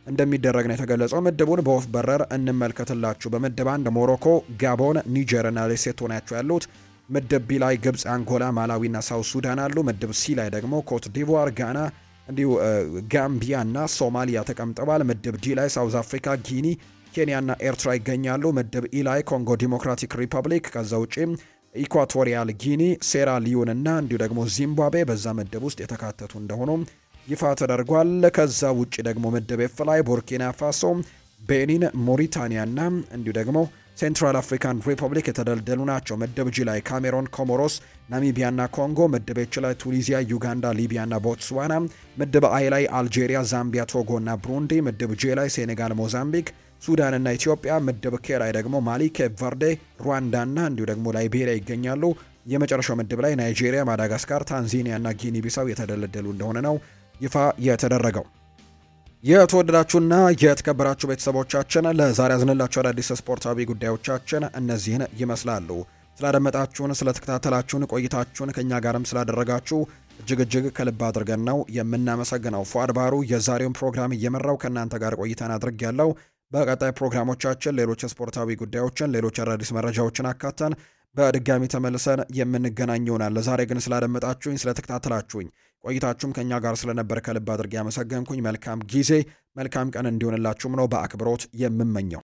እንደሚደረግ ነው የተገለጸው። ምድቡን በወፍ በረር እንመልከትላችሁ። በምድብ 1 ሞሮኮ፣ ጋቦን፣ ኒጀር እና ሌሴቶ ናቸው ያሉት። ምድብ ቢ ላይ ግብጽ፣ አንጎላ፣ ማላዊና ሳውት ሱዳን አሉ። ምድብ ሲ ላይ ደግሞ ኮት ዲቮር፣ ጋና እንዲሁ ጋምቢያ እና ሶማሊያ ተቀምጠዋል። ምድብ ዲ ላይ ሳውዝ አፍሪካ፣ ጊኒ፣ ኬንያና ኤርትራ ይገኛሉ። ምድብ ኢ ላይ ኮንጎ ዲሞክራቲክ ሪፐብሊክ፣ ከዛ ውጪ ኢኳቶሪያል ጊኒ፣ ሴራ ሊዮን እና እንዲሁ ደግሞ ዚምባብዌ በዛ ምድብ ውስጥ የተካተቱ እንደሆኑ ይፋ ተደርጓል። ከዛ ውጪ ደግሞ ምድብ ኤፍ ላይ ቡርኪና ፋሶ፣ ቤኒን፣ ሞሪታኒያ እና እንዲሁ ደግሞ ሴንትራል አፍሪካን ሪፐብሊክ የተደለደሉ ናቸው። ምድብ ጂ ላይ ካሜሮን፣ ኮሞሮስ፣ ናሚቢያና ኮንጎ። ምድብ ኤች ላይ ቱኒዚያ፣ ዩጋንዳ፣ ሊቢያና ቦትስዋና። ምድብ አይ ላይ አልጄሪያ፣ ዛምቢያ፣ ቶጎ እና ብሩንዲ። ምድብ ጄ ላይ ሴኔጋል፣ ሞዛምቢክ፣ ሱዳን እና ኢትዮጵያ። ምድብ ኬ ላይ ደግሞ ማሊ፣ ኬፕ ቨርዴ፣ ሩዋንዳ እና እንዲሁ ደግሞ ላይቤሪያ ይገኛሉ። የመጨረሻው ምድብ ላይ ናይጄሪያ፣ ማዳጋስካር፣ ታንዛኒያ እና ጊኒ ቢሳው የተደለደሉ እንደሆነ ነው ይፋ የተደረገው። የተወደዳችሁና የተከበራችሁ ቤተሰቦቻችን ለዛሬ ያዝንላችሁ አዳዲስ ስፖርታዊ ጉዳዮቻችን እነዚህን ይመስላሉ። ስላደመጣችሁን፣ ስለተከታተላችሁን፣ ቆይታችሁን ከኛ ጋርም ስላደረጋችሁ እጅግ ከልብ አድርገን ነው የምናመሰግነው። ፏድ ባሩ የዛሬውን ፕሮግራም እየመራው ከእናንተ ጋር ቆይታን አድርግ ያለው። በቀጣይ ፕሮግራሞቻችን ሌሎች ስፖርታዊ ጉዳዮችን፣ ሌሎች አዳዲስ መረጃዎችን አካተን በድጋሚ ተመልሰን የምንገናኝ ይሆናል። ለዛሬ ግን ስላደመጣችሁኝ፣ ስለተከታተላችሁኝ ቆይታችሁም ከኛ ጋር ስለነበር ከልብ አድርጌ ያመሰገንኩኝ። መልካም ጊዜ፣ መልካም ቀን እንዲሆንላችሁም ነው በአክብሮት የምመኘው።